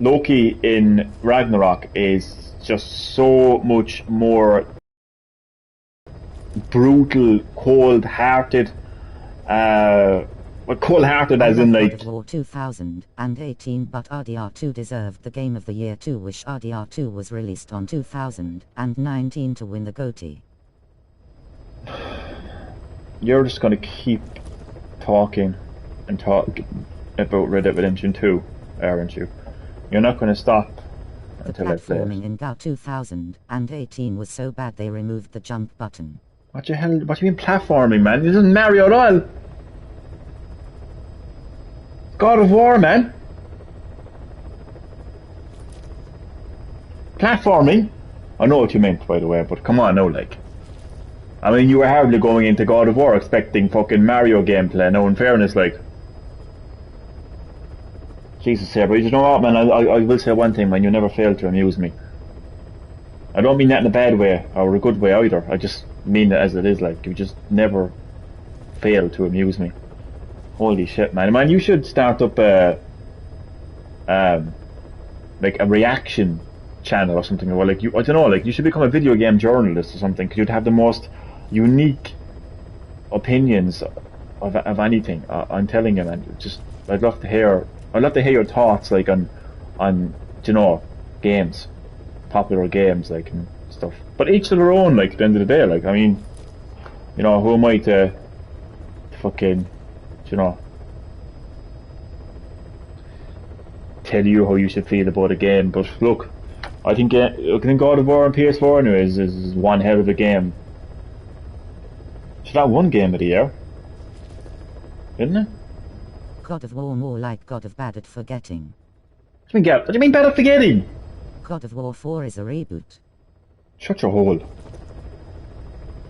Loki in Ragnarok is just so much more brutal, cold-hearted, cold-hearted as in like... God of War 2018, but RDR2 deserved the Game of the Year too. Wish RDR2 was released on 2019 to win the GOTY. You're just gonna keep talking and talk about Red Dead Redemption 2, aren't you? You're not gonna stop The until I play platforming it. in GOW 2018 was so bad they removed the jump button. What do you mean platforming, man? This isn't Mario at all. God of War, man. Platforming? I know what you meant, by the way, but come on now, like. I mean, you were hardly going into God of War expecting fucking Mario gameplay, no, in fairness, like. Jesus, Saber, you know what, man, I will say one thing, man, you never fail to amuse me. I don't mean that in a bad way, or a good way either, I just mean it as it is, like, you just never fail to amuse me. Holy shit, man. Man, you should start up like a reaction channel or something, or like, I don't know, like, you should become a video game journalist or something, because you'd have the most unique opinions of anything. I'm telling you, man, I'd love to hear your thoughts, like, on you know, games, popular games, like, and stuff. But each to their own, like, at the end of the day, like, I mean, you know, who am I to fucking, you know, tell you how you should feel about a game? But look, I think God of War on PS4 now is one hell of a game. It's that one game of the year, isn't it? God of War more like God of Bad at Forgetting. What do you mean bad at forgetting? God of War 4 is a reboot. Shut your hole.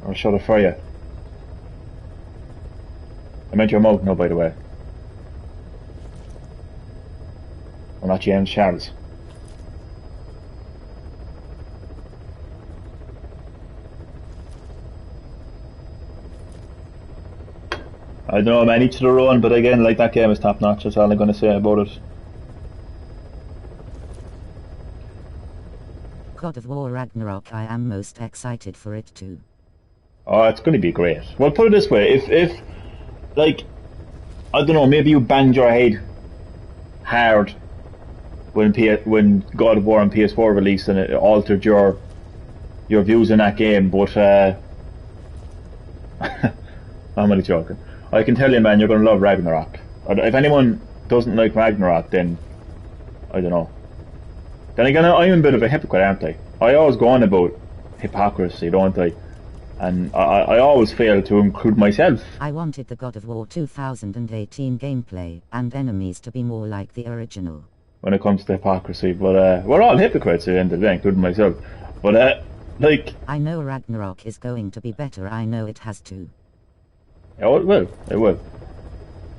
Or shut it for you. I meant your mouth now, by the way. I'm not James Charles. I don't know, man, each to their own, but again, like, that game is top notch, that's all I'm gonna say about it. God of War Ragnarok, I am most excited for it too. Oh, it's gonna be great. Well, put it this way, if like, I don't know, maybe you banged your head hard when God of War on PS4 released and it altered your views on that game, but I'm only joking. I can tell you, man, you're gonna love Ragnarok. If anyone doesn't like Ragnarok, then I don't know. Then again, I'm a bit of a hypocrite, aren't I? I always go on about hypocrisy, don't I? And I always fail to include myself. I wanted the God of War 2018 gameplay and enemies to be more like the original. When it comes to hypocrisy, but we're all hypocrites at the end of the day, including myself. But like, I know Ragnarok is going to be better, I know it has to. yeah, it will.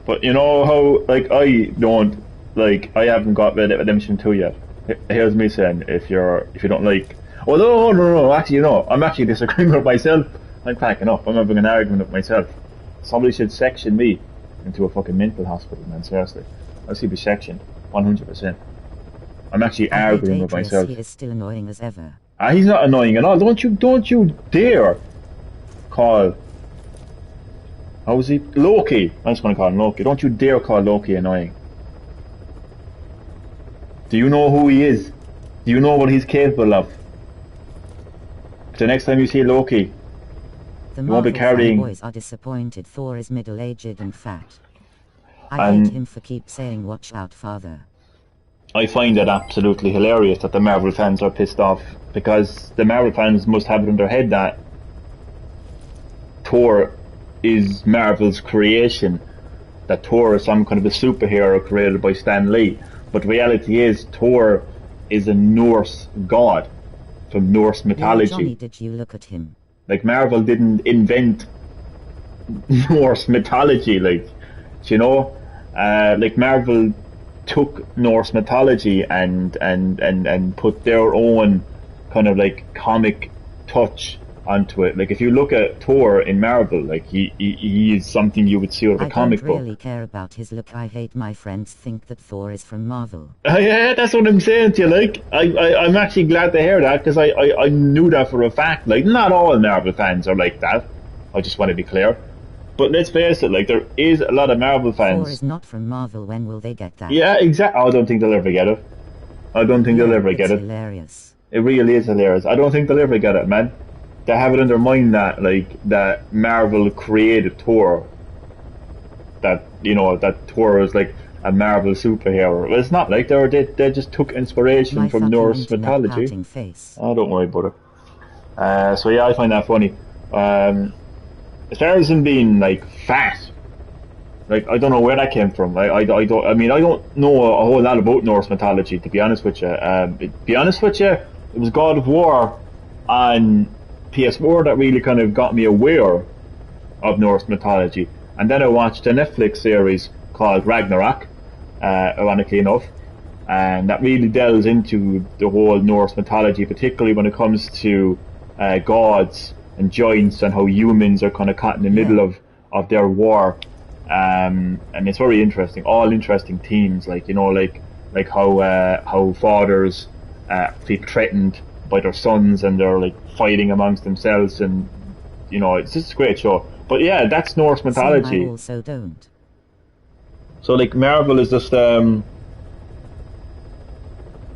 But you know how, like, I haven't got Red Dead Redemption 2 yet. Here's me saying, if you don't like, although, no, actually, you know, I'm actually disagreeing with myself. I'm packing up. I'm having an argument with myself. Somebody should section me into a fucking mental hospital, man. Seriously, I should be sectioned, 100%. I'm actually arguing with myself. He is still annoying as ever. He's not annoying at all. Don't you dare call. How was he? Loki. I'm just going to call him Loki. Don't you dare call Loki annoying. Do you know who he is? Do you know what he's capable of? The next time you see Loki, the you won't be carrying. Boys are disappointed Thor is middle-aged and fat. I hate him for keep saying "Watch out, father." I find it absolutely hilarious that the Marvel fans are pissed off, because the Marvel fans must have it in their head that Thor is Marvel's creation, that Thor is some kind of a superhero created by Stan Lee. But reality is, Thor is a Norse god from Norse mythology. Johnny, did you look at him? Like, Marvel didn't invent Norse mythology, like, you know? Like, Marvel took Norse mythology and put their own kind of like comic touch onto it. Like, if you look at Thor in Marvel, like he is something you would see out of a comic book. I don't really care about his look. I hate my friends think that Thor is from Marvel. Yeah, that's what I'm saying to you. Like, I'm actually glad to hear that, because I knew that for a fact. Like, not all Marvel fans are like that. I just want to be clear. But let's face it, like, there is a lot of Marvel fans. Thor is not from Marvel. When will they get that? Yeah, exactly. I don't think they'll ever get it. I don't think they'll ever get it. It's hilarious. It really is hilarious. I don't think they'll ever get it, man. They have it in their mind that, like, that Marvel created Thor. That, you know, that Thor is like a Marvel superhero. Well, it's not like they just took inspiration from Norse mythology. Oh, don't worry about it. So yeah, I find that funny. As far as him being like fat, like, I don't know where that came from. I don't know a whole lot about Norse mythology, to be honest with you. It was God of War on PS4 that really kind of got me aware of Norse mythology. And then I watched a Netflix series called Ragnarok, ironically enough, and that really delves into the whole Norse mythology, particularly when it comes to gods and giants and how humans are kind of caught in the middle of their war. And it's very interesting, all interesting themes, like, you know, like how fathers feel threatened by their sons and they're like fighting amongst themselves, and you know, it's just a great show. But yeah, that's Norse mythology. I also don't. So like, Marvel is just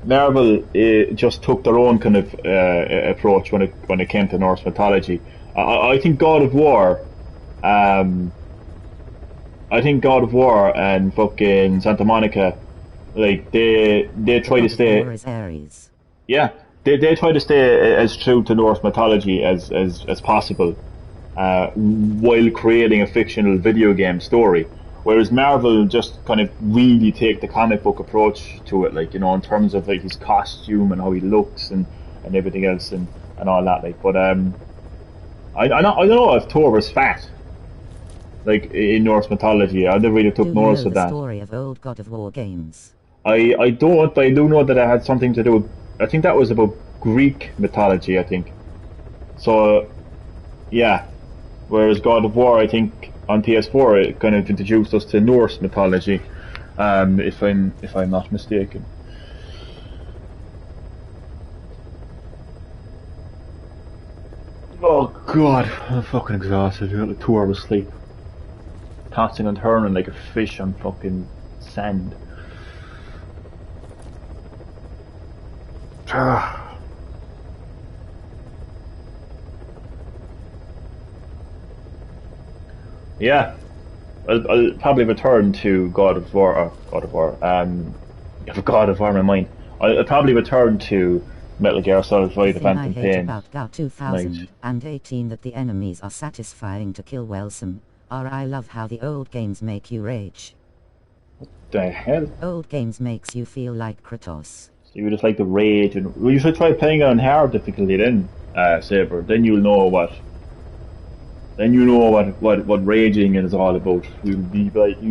Marvel just took their own kind of approach when it came to Norse mythology. I think God of War, and fucking Santa Monica, like they try to stay. War is Ares. Yeah, they try to stay as true to Norse mythology as possible, while creating a fictional video game story. Whereas Marvel just kind of really take the comic book approach to it, like, you know, in terms of like his costume and how he looks and everything else and all that. Like, but I don't know if Thor was fat, like in Norse mythology. I never really took notice of that. Do you know the story of old God of War games? I don't, but I do know that it had something to do with, I think that was about Greek mythology, I think. So, yeah. Whereas God of War, I think, on PS4, it kind of introduced us to Norse mythology, if I'm not mistaken. Oh god, I'm fucking exhausted. I got like 2 hours sleep. Tossing and turning like a fish on fucking sand. Yeah, I'll probably return to God of War. I have God of War in my mind. I'll probably return to Metal Gear Solid 5: The Phantom Pain. I hate about GAU 2018 that the enemies are satisfying to kill wholesome. I love how the old games make you rage. What the hell? Old games makes you feel like Kratos. So you just like the rage, and well, you should try playing it on hard difficulty then, Saber. Then you'll know what. Then you know what raging is all about. You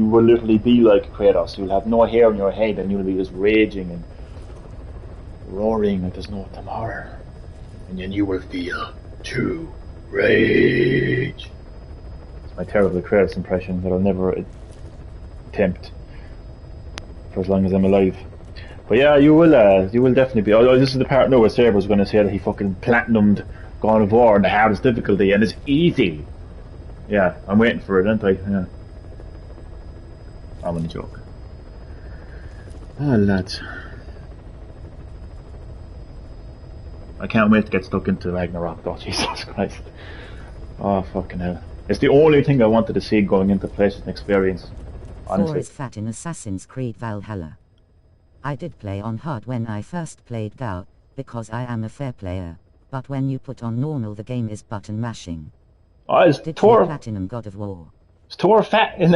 will literally be like Kratos. You'll have no hair on your head, and you'll be just raging and roaring like there's no tomorrow. And then you will feel true Rage. It's my terrible Kratos impression that I'll never attempt for as long as I'm alive. But yeah, you will definitely be. Oh, this is the part now where Saber's going to say that he fucking platinumed God of War on the hardest difficulty and it's easy. Yeah, I'm waiting for it, aren't I? Yeah. I'm only joking. Oh, lads. I can't wait to get stuck into Ragnarok though, Jesus Christ. Oh, fucking hell. It's the only thing I wanted to see going into PlayStation Experience. Honestly. Thor is fat in Assassin's Creed Valhalla. I did play on hard when I first played GOW, because I am a fair player, but when you put on normal the game is button mashing. Oh, is Did Thor you platinum God of War? Is Thor fat in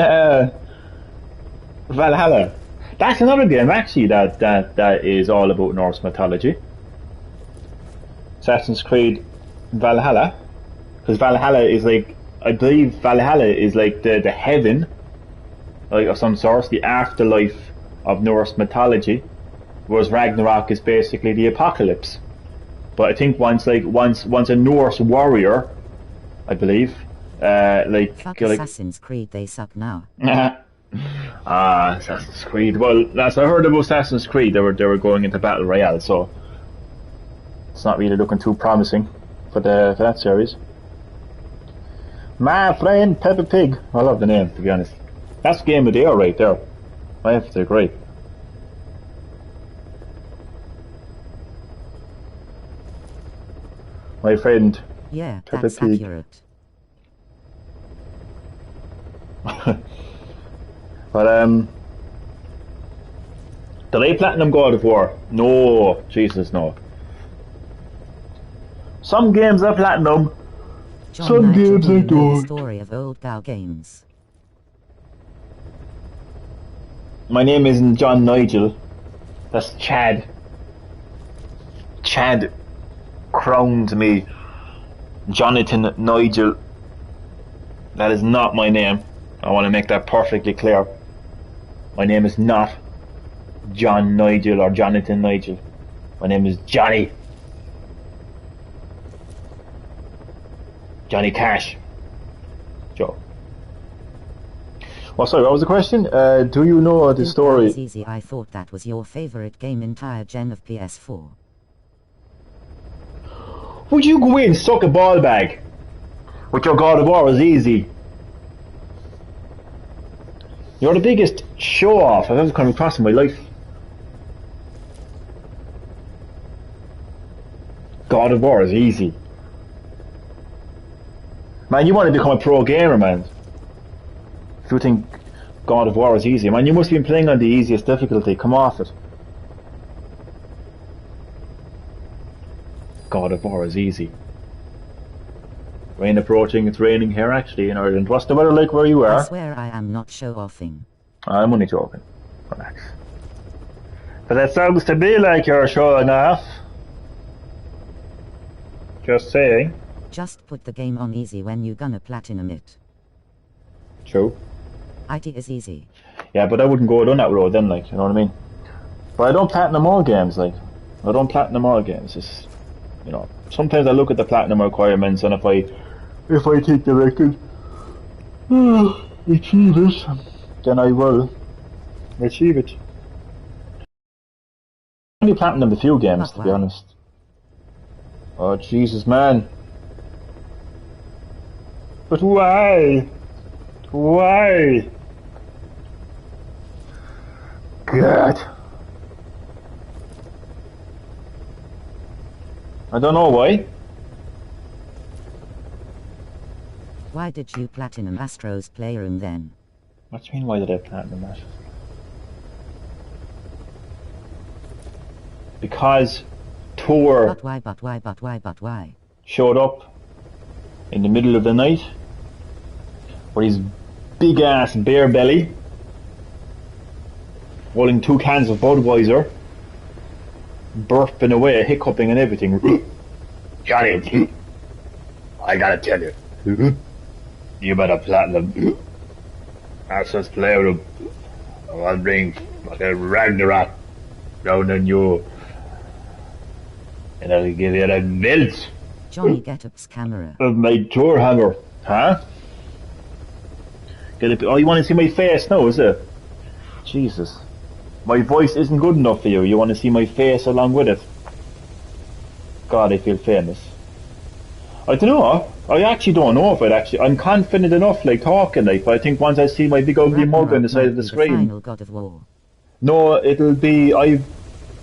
Valhalla? That's another game actually that is all about Norse mythology. Assassin's Creed Valhalla, because Valhalla is like, I believe Valhalla is like the heaven, like of some sort, the afterlife of Norse mythology, whereas Ragnarok is basically the apocalypse. But I think once a Norse warrior, I believe, Fuck Assassin's Creed, they suck now. Assassin's Creed. Well, as I heard about Assassin's Creed, they were going into battle royale, so it's not really looking too promising for that series. My friend Peppa Pig. I love the name, to be honest. That's game of the year right there. I have to agree. My friend. Yeah, Peppa that's Pig. accurate. But did I platinum God of War? No, Jesus, no. Some games are platinum. John Some Nigel, games do you I know don't. the story of old GOW games? My name isn't John Nigel. That's Chad. Chad crowned me Jonathan Nigel. That is not my name. I want to make that perfectly clear. My name is not John Nigel or Jonathan Nigel. My name is Johnny. Johnny Cash. Joe. Well, sorry, what was the question? Do you know the Dude, story? that was easy. I thought that was your favorite game entire gen of PS4. Would you go in and suck a ball bag? With your God of War was easy. You're the biggest show off I've ever come across in my life. God of War is easy. Man, you want to become a pro gamer, man. If you think God of War is easy, man, you must have been playing on the easiest difficulty. Come off it. God of War is easy. Rain approaching, it's raining here actually in Ireland. What's the weather like where you are? I swear I am not show-offing. I'm only joking. Relax. But it sounds to me like you're showing off. Just saying. Just put the game on easy when you gonna platinum it. True. IT is easy. Yeah, but I wouldn't go down that road then, like, you know what I mean? But I don't platinum all games, like. I don't platinum all games. It's, you know, sometimes I look at the platinum requirements and if I think the record achieve it, then I will achieve it. I only platinum a few games, to be honest. Oh, Jesus, man. But why? Why? God. I don't know why. Why did you platinum Astro's Playroom then? What do you mean, why did I platinum that? Because Thor But why? showed up in the middle of the night with his big ass bear belly, holding 2 cans of Budweiser, burping away, hiccuping and everything. Johnny, I gotta tell you, you better platinum. That's just Playroom. I'll bring fucking Ragnarok down on you, and I'll give you the belt. Johnny Getup's camera. Of my door hammer. Huh? Oh, you want to see my face now, is it? Jesus. My voice isn't good enough for you. You want to see my face along with it? God, I feel famous. I don't know. I actually don't know if I'm confident enough, like, talking, like, but I think once I see my big ugly mug on the side of the screen... The final God of War. No, it'll be... I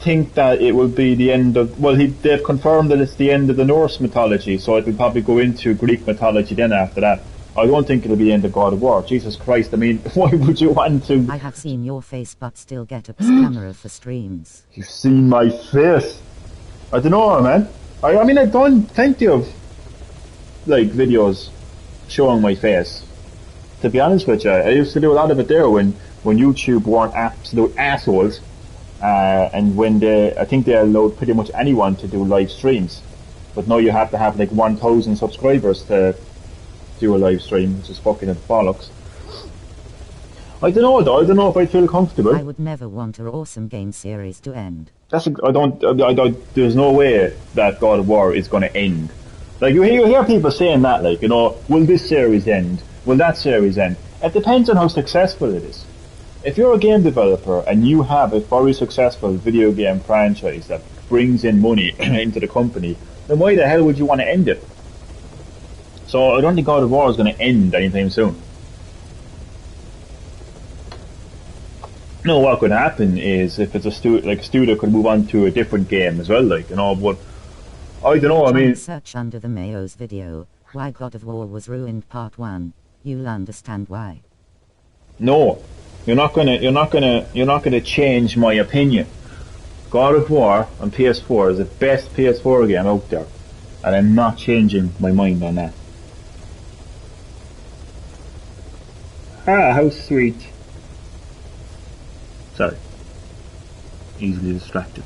think that it will be the end of... Well, they've confirmed that it's the end of the Norse mythology, so it will probably go into Greek mythology then after that. I don't think it'll be the end of God of War. Jesus Christ, I mean, why would you want to... I have seen your face, but still Getup's camera for streams. You've seen my face? I don't know, man. I mean, I've done plenty of, like, videos showing my face. To be honest with you, I used to do a lot of it there when YouTube weren't absolute assholes. And when I think they allowed pretty much anyone to do live streams. But now you have to have, like, 1,000 subscribers to do a live stream, which is fucking bollocks. I don't know though. I don't know if I feel comfortable. I would never want an awesome game series to end. I don't. There's no way that God of War is going to end. Like you hear people saying that, like, you know, will this series end? Will that series end? It depends on how successful it is. If you're a game developer and you have a very successful video game franchise that brings in money into the company, then why the hell would you want to end it? So I don't think God of War is going to end anytime soon. No, what could happen is if it's a studio could move on to a different game as well, like, you know, but I don't know, I mean... Search under the Mayo's video, why God of War was ruined part 1. You'll understand why. No, you're not gonna change my opinion. God of War on PS4 is the best PS4 game out there, and I'm not changing my mind on that. Ah, how sweet. Sorry. Easily distracted.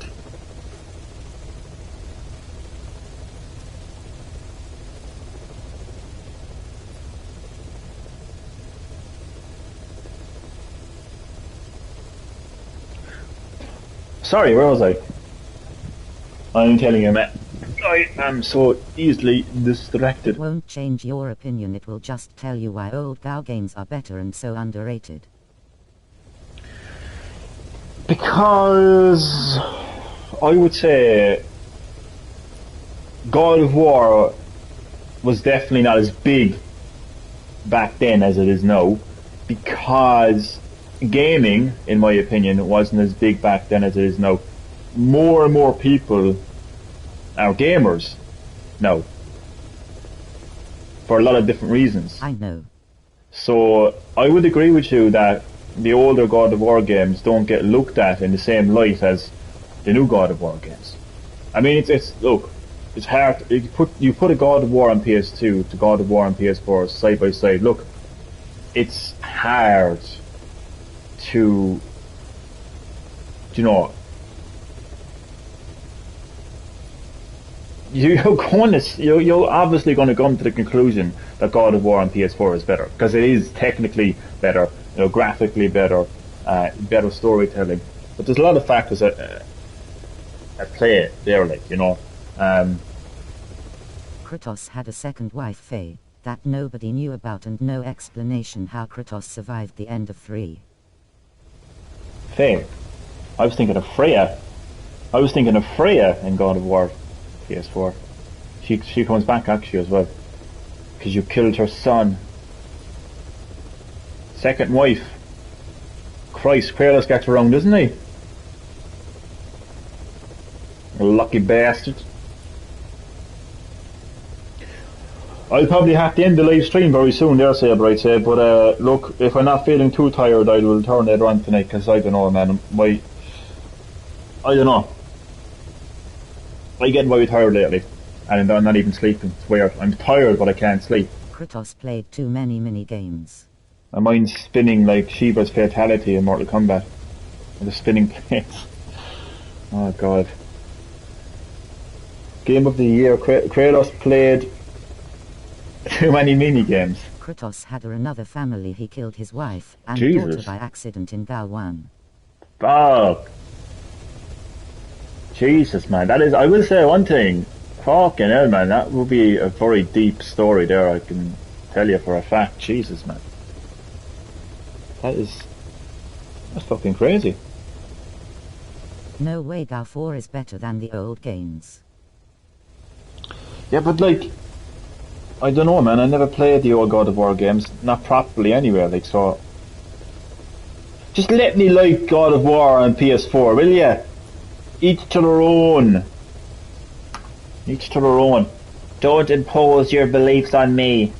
Sorry, where was I? I'm telling you, man. I am so easily distracted. It won't change your opinion, it will just tell you why old WoW games are better and so underrated. Because I would say God of War was definitely not as big back then as it is now, because gaming, in my opinion, wasn't as big back then as it is now. More and more people are gamers now, for a lot of different reasons. I know. So I would agree with you that the older God of War games don't get looked at in the same light as the new God of War games. I mean, look, it's hard. You put a God of War on PS2 to God of War on PS4 side by side. Look, it's hard to, you know, you're obviously going to come to the conclusion that God of War on PS4 is better, because it is technically better, you know, graphically better, better storytelling. But there's a lot of factors at play there, like, you know. Kratos had a second wife, Faye, that nobody knew about, and no explanation how Kratos survived the end of 3. Faye? I was thinking of Freya. I was thinking of Freya in God of War PS4. She comes back actually as well, because you killed her son. Second wife. Christ, Kratos gets around, doesn't he? Lucky bastard. I'll probably have to end the live stream very soon there, Saber, I'd say, but look, if I'm not feeling too tired, I will turn later on tonight, because I don't know, man, I don't know. I get very tired lately, and I'm not even sleeping. It's weird. I'm tired, but I can't sleep. Kratos played too many mini-games. My mind's spinning like Shiva's fatality in Mortal Kombat. The spinning plates. Oh god. Game of the year. Kratos played too many mini-games. Kratos had another family. He killed his wife and Jesus. daughter by accident in Gal 1. Fuck. Jesus, man. That is, I will say one thing. Fucking hell, man, that would be a very deep story there, I can tell you for a fact. Jesus, man. That's fucking crazy. No way GAU 4 is better than the old games. Yeah, but like, I don't know, man, I never played the old God of War games, not properly anyway, like, so... Just let me like God of War on PS4, will ya? Each to their own. Each to their own. Don't impose your beliefs on me,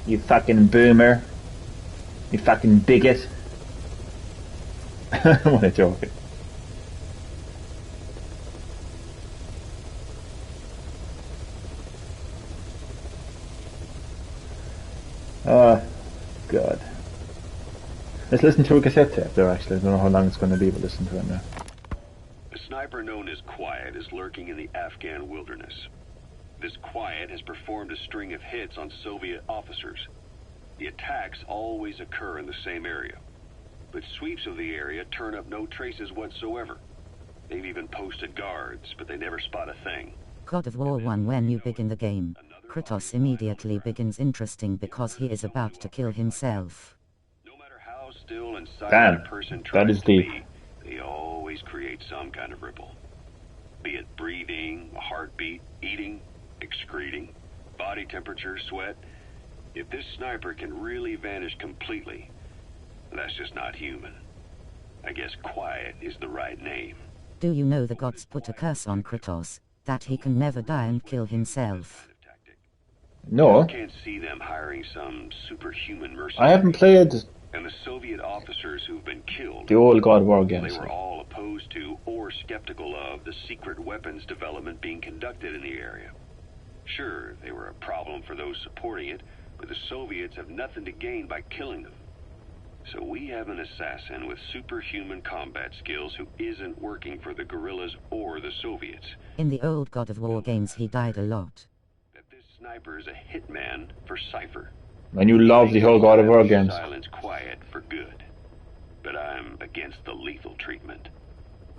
you fucking boomer. You fucking bigot. What a joke. God. Let's listen to a cassette tape there, actually. I don't know how long it's going to be, but listen to it now. A sniper known as Quiet is lurking in the Afghan wilderness. This Quiet has performed a string of hits on Soviet officers. The attacks always occur in the same area, but sweeps of the area turn up no traces whatsoever. They've even posted guards, but they never spot a thing. God of War 1. When you begin the game, Kratos immediately begins interesting because he is about to kill himself. No matter how still and silent a person tries that is to deep. be, they always create some kind of ripple. Be it breathing, a heartbeat, eating, excreting, body temperature, sweat. If this sniper can really vanish completely, that's just not human. I guess Quiet is the right name. Do you know the gods put a curse on Kratos, that he can never die and kill himself? No. I can't see them hiring some superhuman mercenary. I haven't played And the Soviet officers who've been killed, the old God of War games. they were all opposed to or skeptical of the secret weapons development being conducted in the area. Sure, they were a problem for those supporting it, but the Soviets have nothing to gain by killing them. So we have an assassin with superhuman combat skills who isn't working for the guerrillas or the Soviets. In the old God of War games he died a lot. That this sniper is a hitman for Cypher. And you love the whole God of War games. Silence Quiet for good. But I'm against the lethal treatment.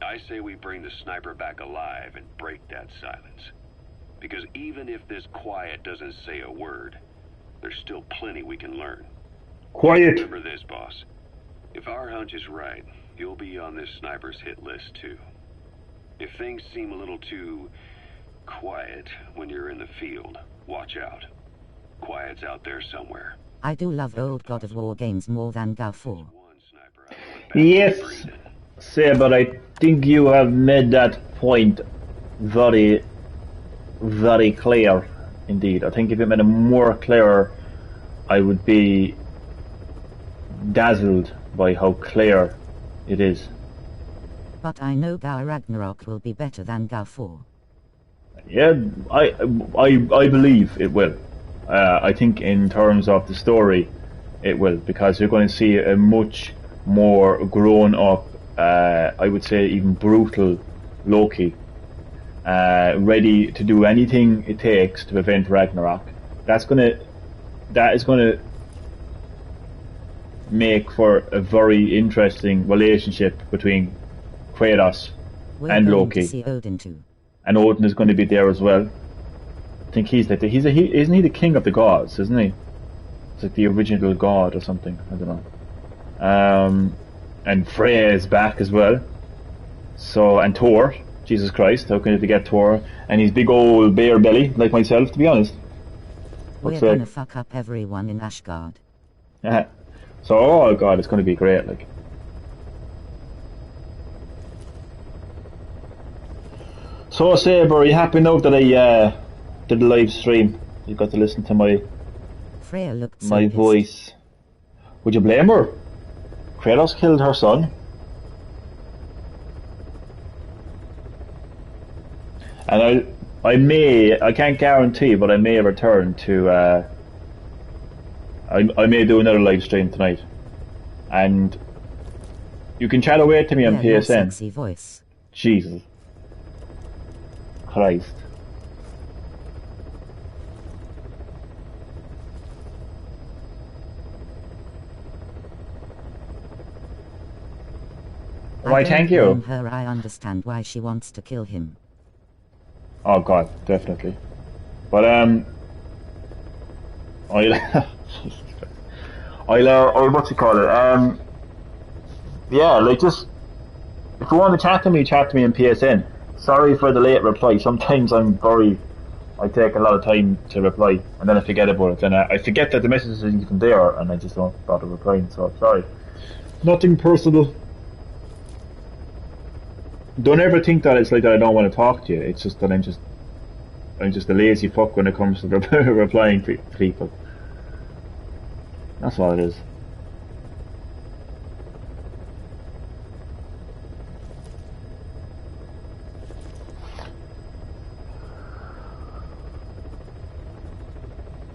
I say we bring the sniper back alive and break that silence. Because even if this Quiet doesn't say a word, there's still plenty we can learn. Quiet. Remember this, boss. If our hunch is right, you'll be on this sniper's hit list too. If things seem a little too quiet when you're in the field, watch out. Quiet's out there somewhere. I do love old God of War games more than GAU 4. Yes, sir, but I think you have made that point very, very clear indeed. I think if it made it more clear, I would be dazzled by how clear it is. But I know GAU Ragnarok will be better than GAU 4. Yeah, I believe it will. I think in terms of the story, it will, because you're going to see a much more grown up, I would say even brutal Loki, ready to do anything it takes to prevent Ragnarok. That is going to make for a very interesting relationship between Kratos and Loki. To see Odin too. And Odin is going to be there as well. I think he's like isn't he the king of the gods, isn't he? It's like the original god or something. I don't know. And Freya is back as well. So, and Thor, Jesus Christ, how can you forget Thor? And his big old bear belly, like myself, to be honest. We're gonna fuck up everyone in Asgard. So, oh god, it's gonna be great, like. So, Saber, are you happy now that I did a live stream? You got to listen to my Freya looked so my pissed. voice. Would you blame her? Kratos killed her son. And I can't guarantee, but I may return to, I may do another live stream tonight. And you can chat away to me on your PSN. sexy voice. Jesus Christ. Why, thank you. I understand why she wants to kill him. Oh god, definitely. But I'll I'll what's it called it? Yeah, like just if you want to chat to me in PSN. Sorry for the late reply. Sometimes I take a lot of time to reply, and then I forget about it. Then I forget that the message is even there, and I just don't bother replying. So sorry. Nothing personal. Don't ever think that it's like that I don't want to talk to you. It's just that I'm just a lazy fuck when it comes to replying to people. That's all it is.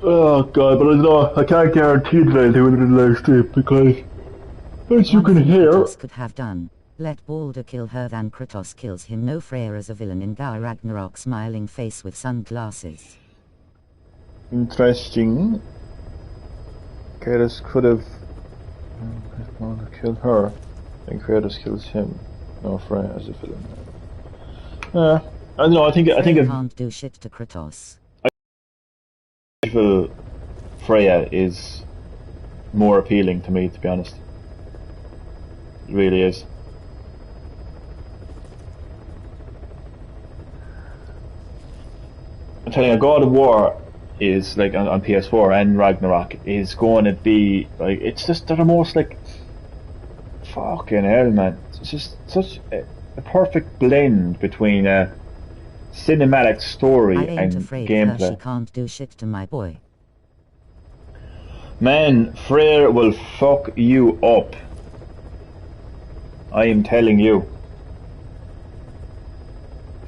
Oh god, but I can't guarantee that I'll do it in the live stream because, as you can hear, Kratos could have done. Let Baldur kill her than Kratos kills him. No Freyr as a villain in GAR Ragnarok. Smiling face with sunglasses. Interesting. Kratos could have killed her, and Kratos kills him. No Freyr as a villain. I don't know. I think can't do shit to Kratos. Evil Freya is more appealing to me, to be honest. It really is. I'm telling you, God of War is like on PS4 and Ragnarok is going to be like, it's just they're the most like fucking hell, man. It's just such a perfect blend between cinematic story and gameplay. She can't do shit to my boy. Man, Freyr will fuck you up. I am telling you.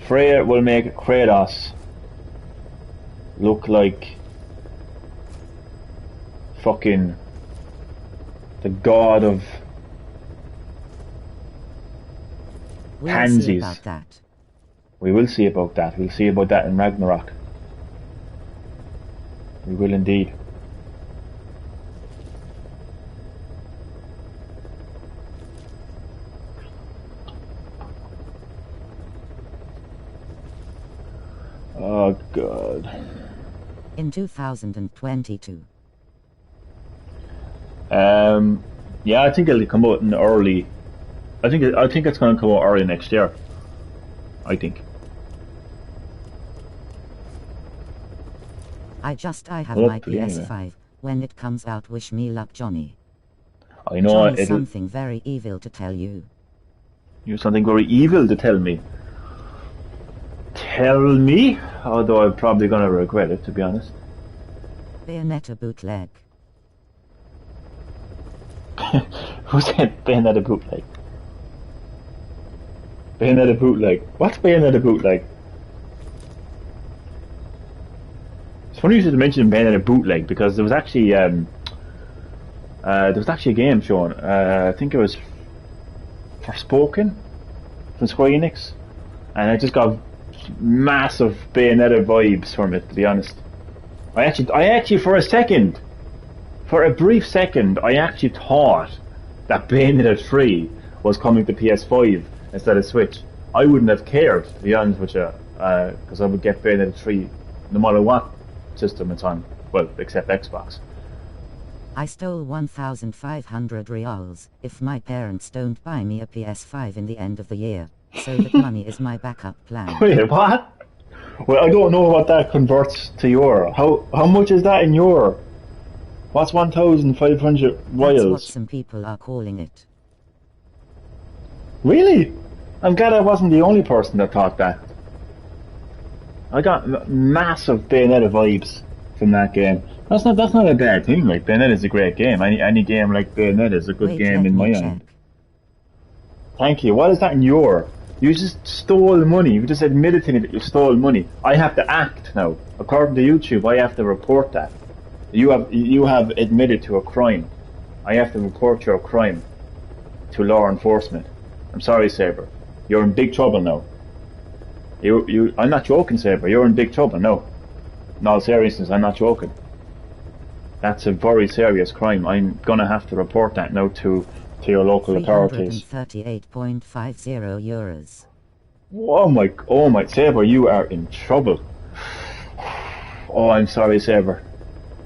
Freyr will make Kratos look like fucking the god of pansies. See about that. We will see about that. We'll see about that in Ragnarok. We will indeed. Oh god. In 2022. Yeah, I think it'll come out in early. I think it's going to come out early next year. I think. I have my PS5. Anyway. When it comes out, wish me luck, Johnny. I know Johnny, something very evil to tell you. You have something very evil to tell me. Tell me? Although I'm probably going to regret it, to be honest. Bayonetta bootleg. Who said Bayonetta bootleg? Bayonetta bootleg. What's Bayonetta bootleg? It's funny you should mention Bayonetta bootleg because there was actually a game shown. I think it was Forspoken from Square Enix, and I just got massive Bayonetta vibes from it. To be honest, I actually for a brief second, I actually thought that Bayonetta 3 was coming to PS5 instead of Switch. I wouldn't have cared, to be honest with you, because I would get Bayonetta 3 no matter what system it's on, well, except Xbox. I stole 1,500 reals if my parents don't buy me a PS5 in the end of the year, so that money is my backup plan. Wait, what? Well, I don't know what that converts to euro. How much is that in euro? What's 1,500 reals? That's what some people are calling it. Really? I'm glad I wasn't the only person that thought that. I got massive Bayonetta vibes from that game. That's not a bad thing. Like, Bayonetta is a great game. Any game like Bayonetta is a good game in my mind. Thank you. What is that in euro? You just stole money. You just admitted to me that you stole money. I have to act now. According to YouTube, I have to report that. You have admitted to a crime. I have to report your crime to law enforcement. I'm sorry, Saber. You're in big trouble now. I'm not joking, Saber. You're in big trouble now. In all seriousness, I'm not joking. That's a very serious crime. I'm gonna have to report that now to your local authorities. 338.50 euros. Oh my, Saber, you are in trouble. Oh, I'm sorry, Saber.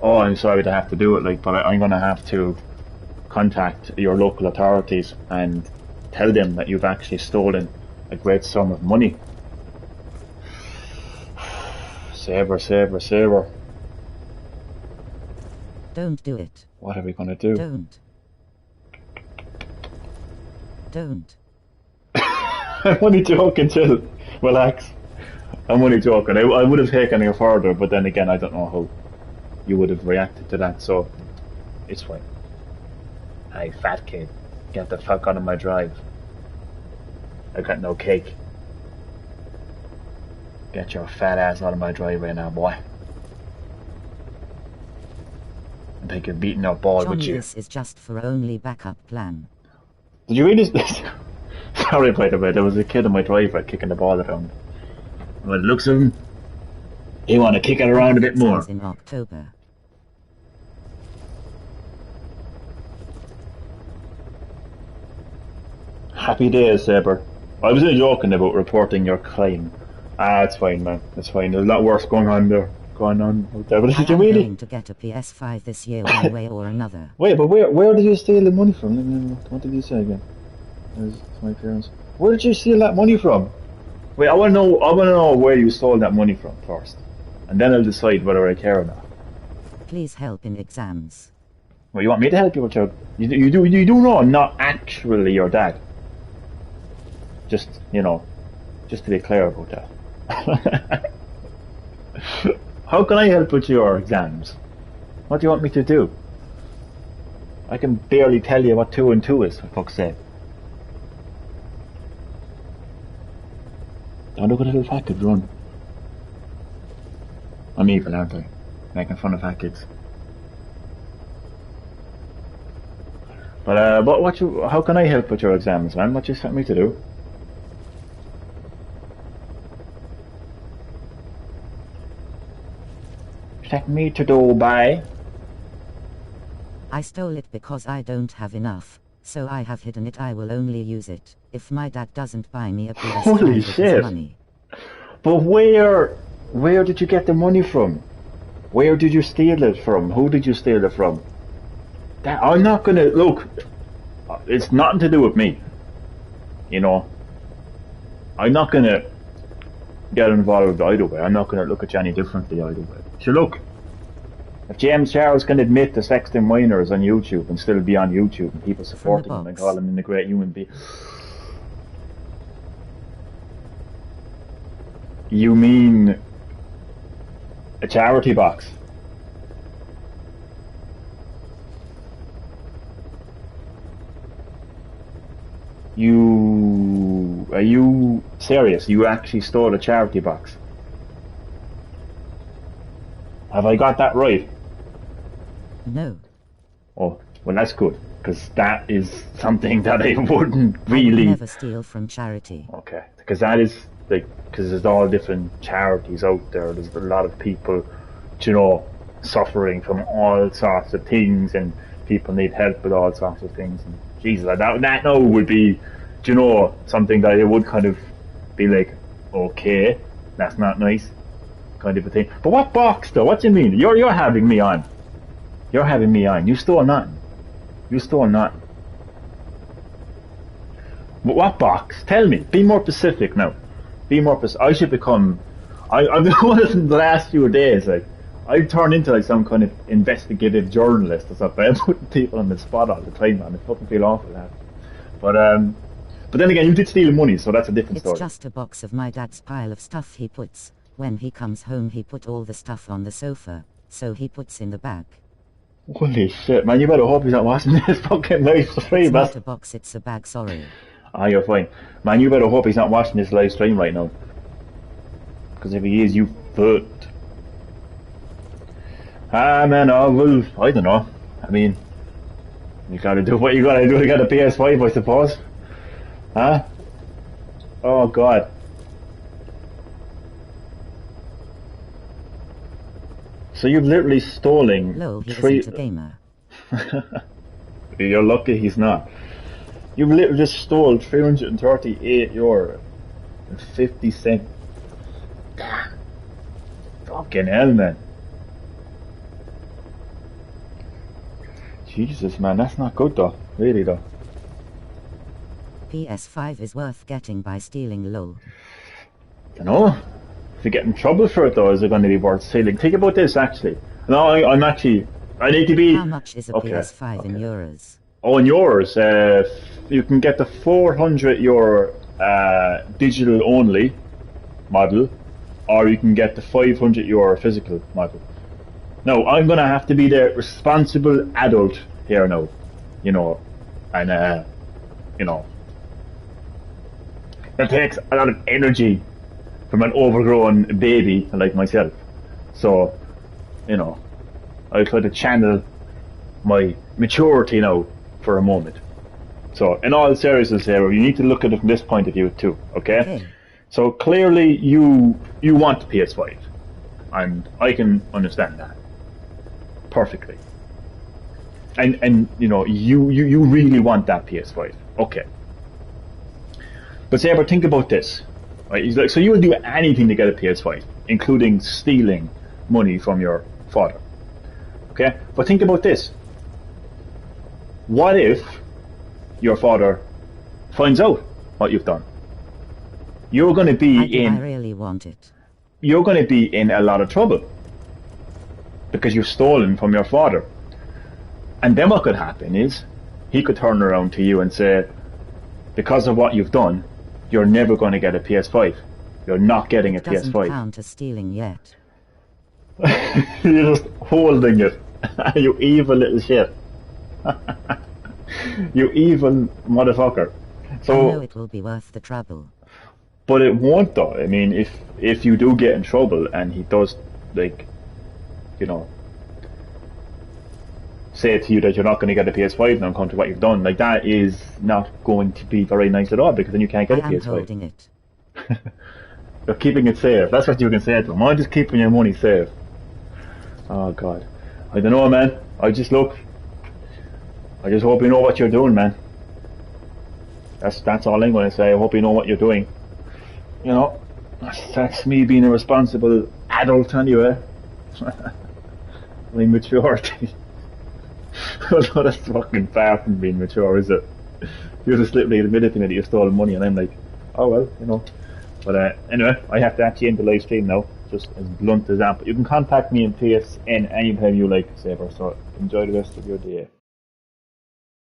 Oh, I'm sorry to have to do it, like, but I'm gonna have to contact your local authorities and tell them that you've actually stolen a great sum of money. Saber, Saber, Saber. Don't do it. What are we gonna do? Don't. I'm only joking, Jill. Relax. I'm only joking. I would have taken you further, but then again, I don't know how you would have reacted to that, so it's fine. Hey, fat kid, get the fuck out of my drive. I got no cake. Get your fat ass out of my drive right now, boy. I think you're beating up ball with you. This is just for only backup plan. Did you read this? Sorry, by the way, there was a kid in my driveway kicking the ball around. By the looks of him, he want to kick it around a bit more. In October. Happy days, Saber. I was only joking about reporting your crime. Ah, it's fine, man. It's fine. There's a lot worse going on out there. But did you really? I'm going to get a PS5 this year, one way or another. Wait, but where did you steal the money from? What did you say again? There's my parents. Where did you steal that money from? Wait, I want to know where you stole that money from first, and then I'll decide whether I care or not. Please help in exams. Well, you want me to help you with your? You do know I'm not actually your dad. Just just to be clear about that. How can I help with your exams? What do you want me to do? I can barely tell you what 2 and 2 is, for fuck's sake. Don't look at little fat kids run. I'm evil, aren't I? Making fun of fat kids. But how can I help with your exams, man? What you sent me to do? Take me to Dubai. I stole it because I don't have enough, so I have hidden it. I will only use it if my dad doesn't buy me a PS5 Holy with shit. his money. But where did you get the money from? Where did you steal it from? Who did you steal it from? I'm not gonna look. It's nothing to do with me. I'm not gonna get involved either way. I'm not gonna look at you any differently either way. So look, if James Charles can admit to sexting minors on YouTube and still be on YouTube and people supporting him and call him a great human being. You mean a charity box? Are you serious? You actually stole a charity box? Have I got that right? No. Oh, well that's good, because that is something that I wouldn't really... I would never steal from charity. Okay, because that is, because there's all different charities out there, there's a lot of people, suffering from all sorts of things, and people need help with all sorts of things, and Jesus, that now would be, something that I would kind of be like, okay, that's not nice, kind of a thing. But what box though? What do you mean? You're having me on. You're having me on. You stole nothing. You stole nothing. But what box? Tell me. Be more specific now. Be more specific. I should become... I've been noticing the last few days, I've turned into some kind of investigative journalist or something. I'm putting people on the spot all the time, man. I fucking feel awful at that. But then again, you did steal money, so that's a different story. It's just a box of my dad's pile of stuff he puts. When he comes home, he put all the stuff on the sofa, so he puts in the bag. Holy shit, man, you better hope he's not watching this fucking live stream. It's not a box, it's a bag, sorry. Ah, you're fine. Man, you better hope he's not watching this live stream right now. Because if he is, you fucked. Man, well, I don't know. I mean, you gotta do what you gotta do to get a PS5, I suppose. Huh? Oh, God. So you've literally stolen... Lol, he isn't a gamer. You're lucky he's not. You've literally just stole €338. and 50 cents. Damn. Fucking hell, man. Jesus, man, that's not good though. Really though. PS5 is worth getting by stealing lol. Dunno. If you get in trouble for it though, is it going to be worth stealing? Think about this actually. No, I'm actually... I need to be... How much is a PS5 in euros? Oh, in euros, you can get the €400 digital only model, or you can get the €500 physical model. Now, I'm gonna have to be the responsible adult here now, you know, and you know, it takes a lot of energy from an overgrown baby like myself. So, you know, I try to channel my maturity now for a moment. So, in all seriousness here, you need to look at it from this point of view too, okay? So clearly you want the PS5, and I can understand that perfectly. And you know, you really want that PS5, okay. But say, think about this, right? He's like, so you will do anything to get a PS5, including stealing money from your father, okay? But think about this. What if your father finds out what you've done? You're going to be I really want it. You're going to be in a lot of trouble because you've stolen from your father. And then what could happen is he could turn around to you and say, because of what you've done, you're never going to get a PS5. You're not getting a Doesn't PS5. count as stealing yet. You're just holding it. You evil little shit. You evil motherfucker. So I know it will be worth the trouble. But it won't though. I mean, if you do get in trouble and he does, like, you know, say to you that you're not going to get a PS5 now, come to what you've done, like, that is not going to be very nice at all, because then you can't get a PS5. I am holding it. You're keeping it safe. That's what you can say to him. I'm just keeping your money safe. Oh God, I don't know, man. I just hope you know what you're doing, man. That's all I'm going to say. I hope you know what you're doing. You know, that's me being a responsible adult anyway. My maturity. Although that's fucking far from being mature, is it? You're just literally admitting that you stole money, and I'm like, oh well, you know. But anyway, I have to actually end the live stream now, just as blunt as that. But you can contact me in PSN anytime you like, Saber. So enjoy the rest of your day.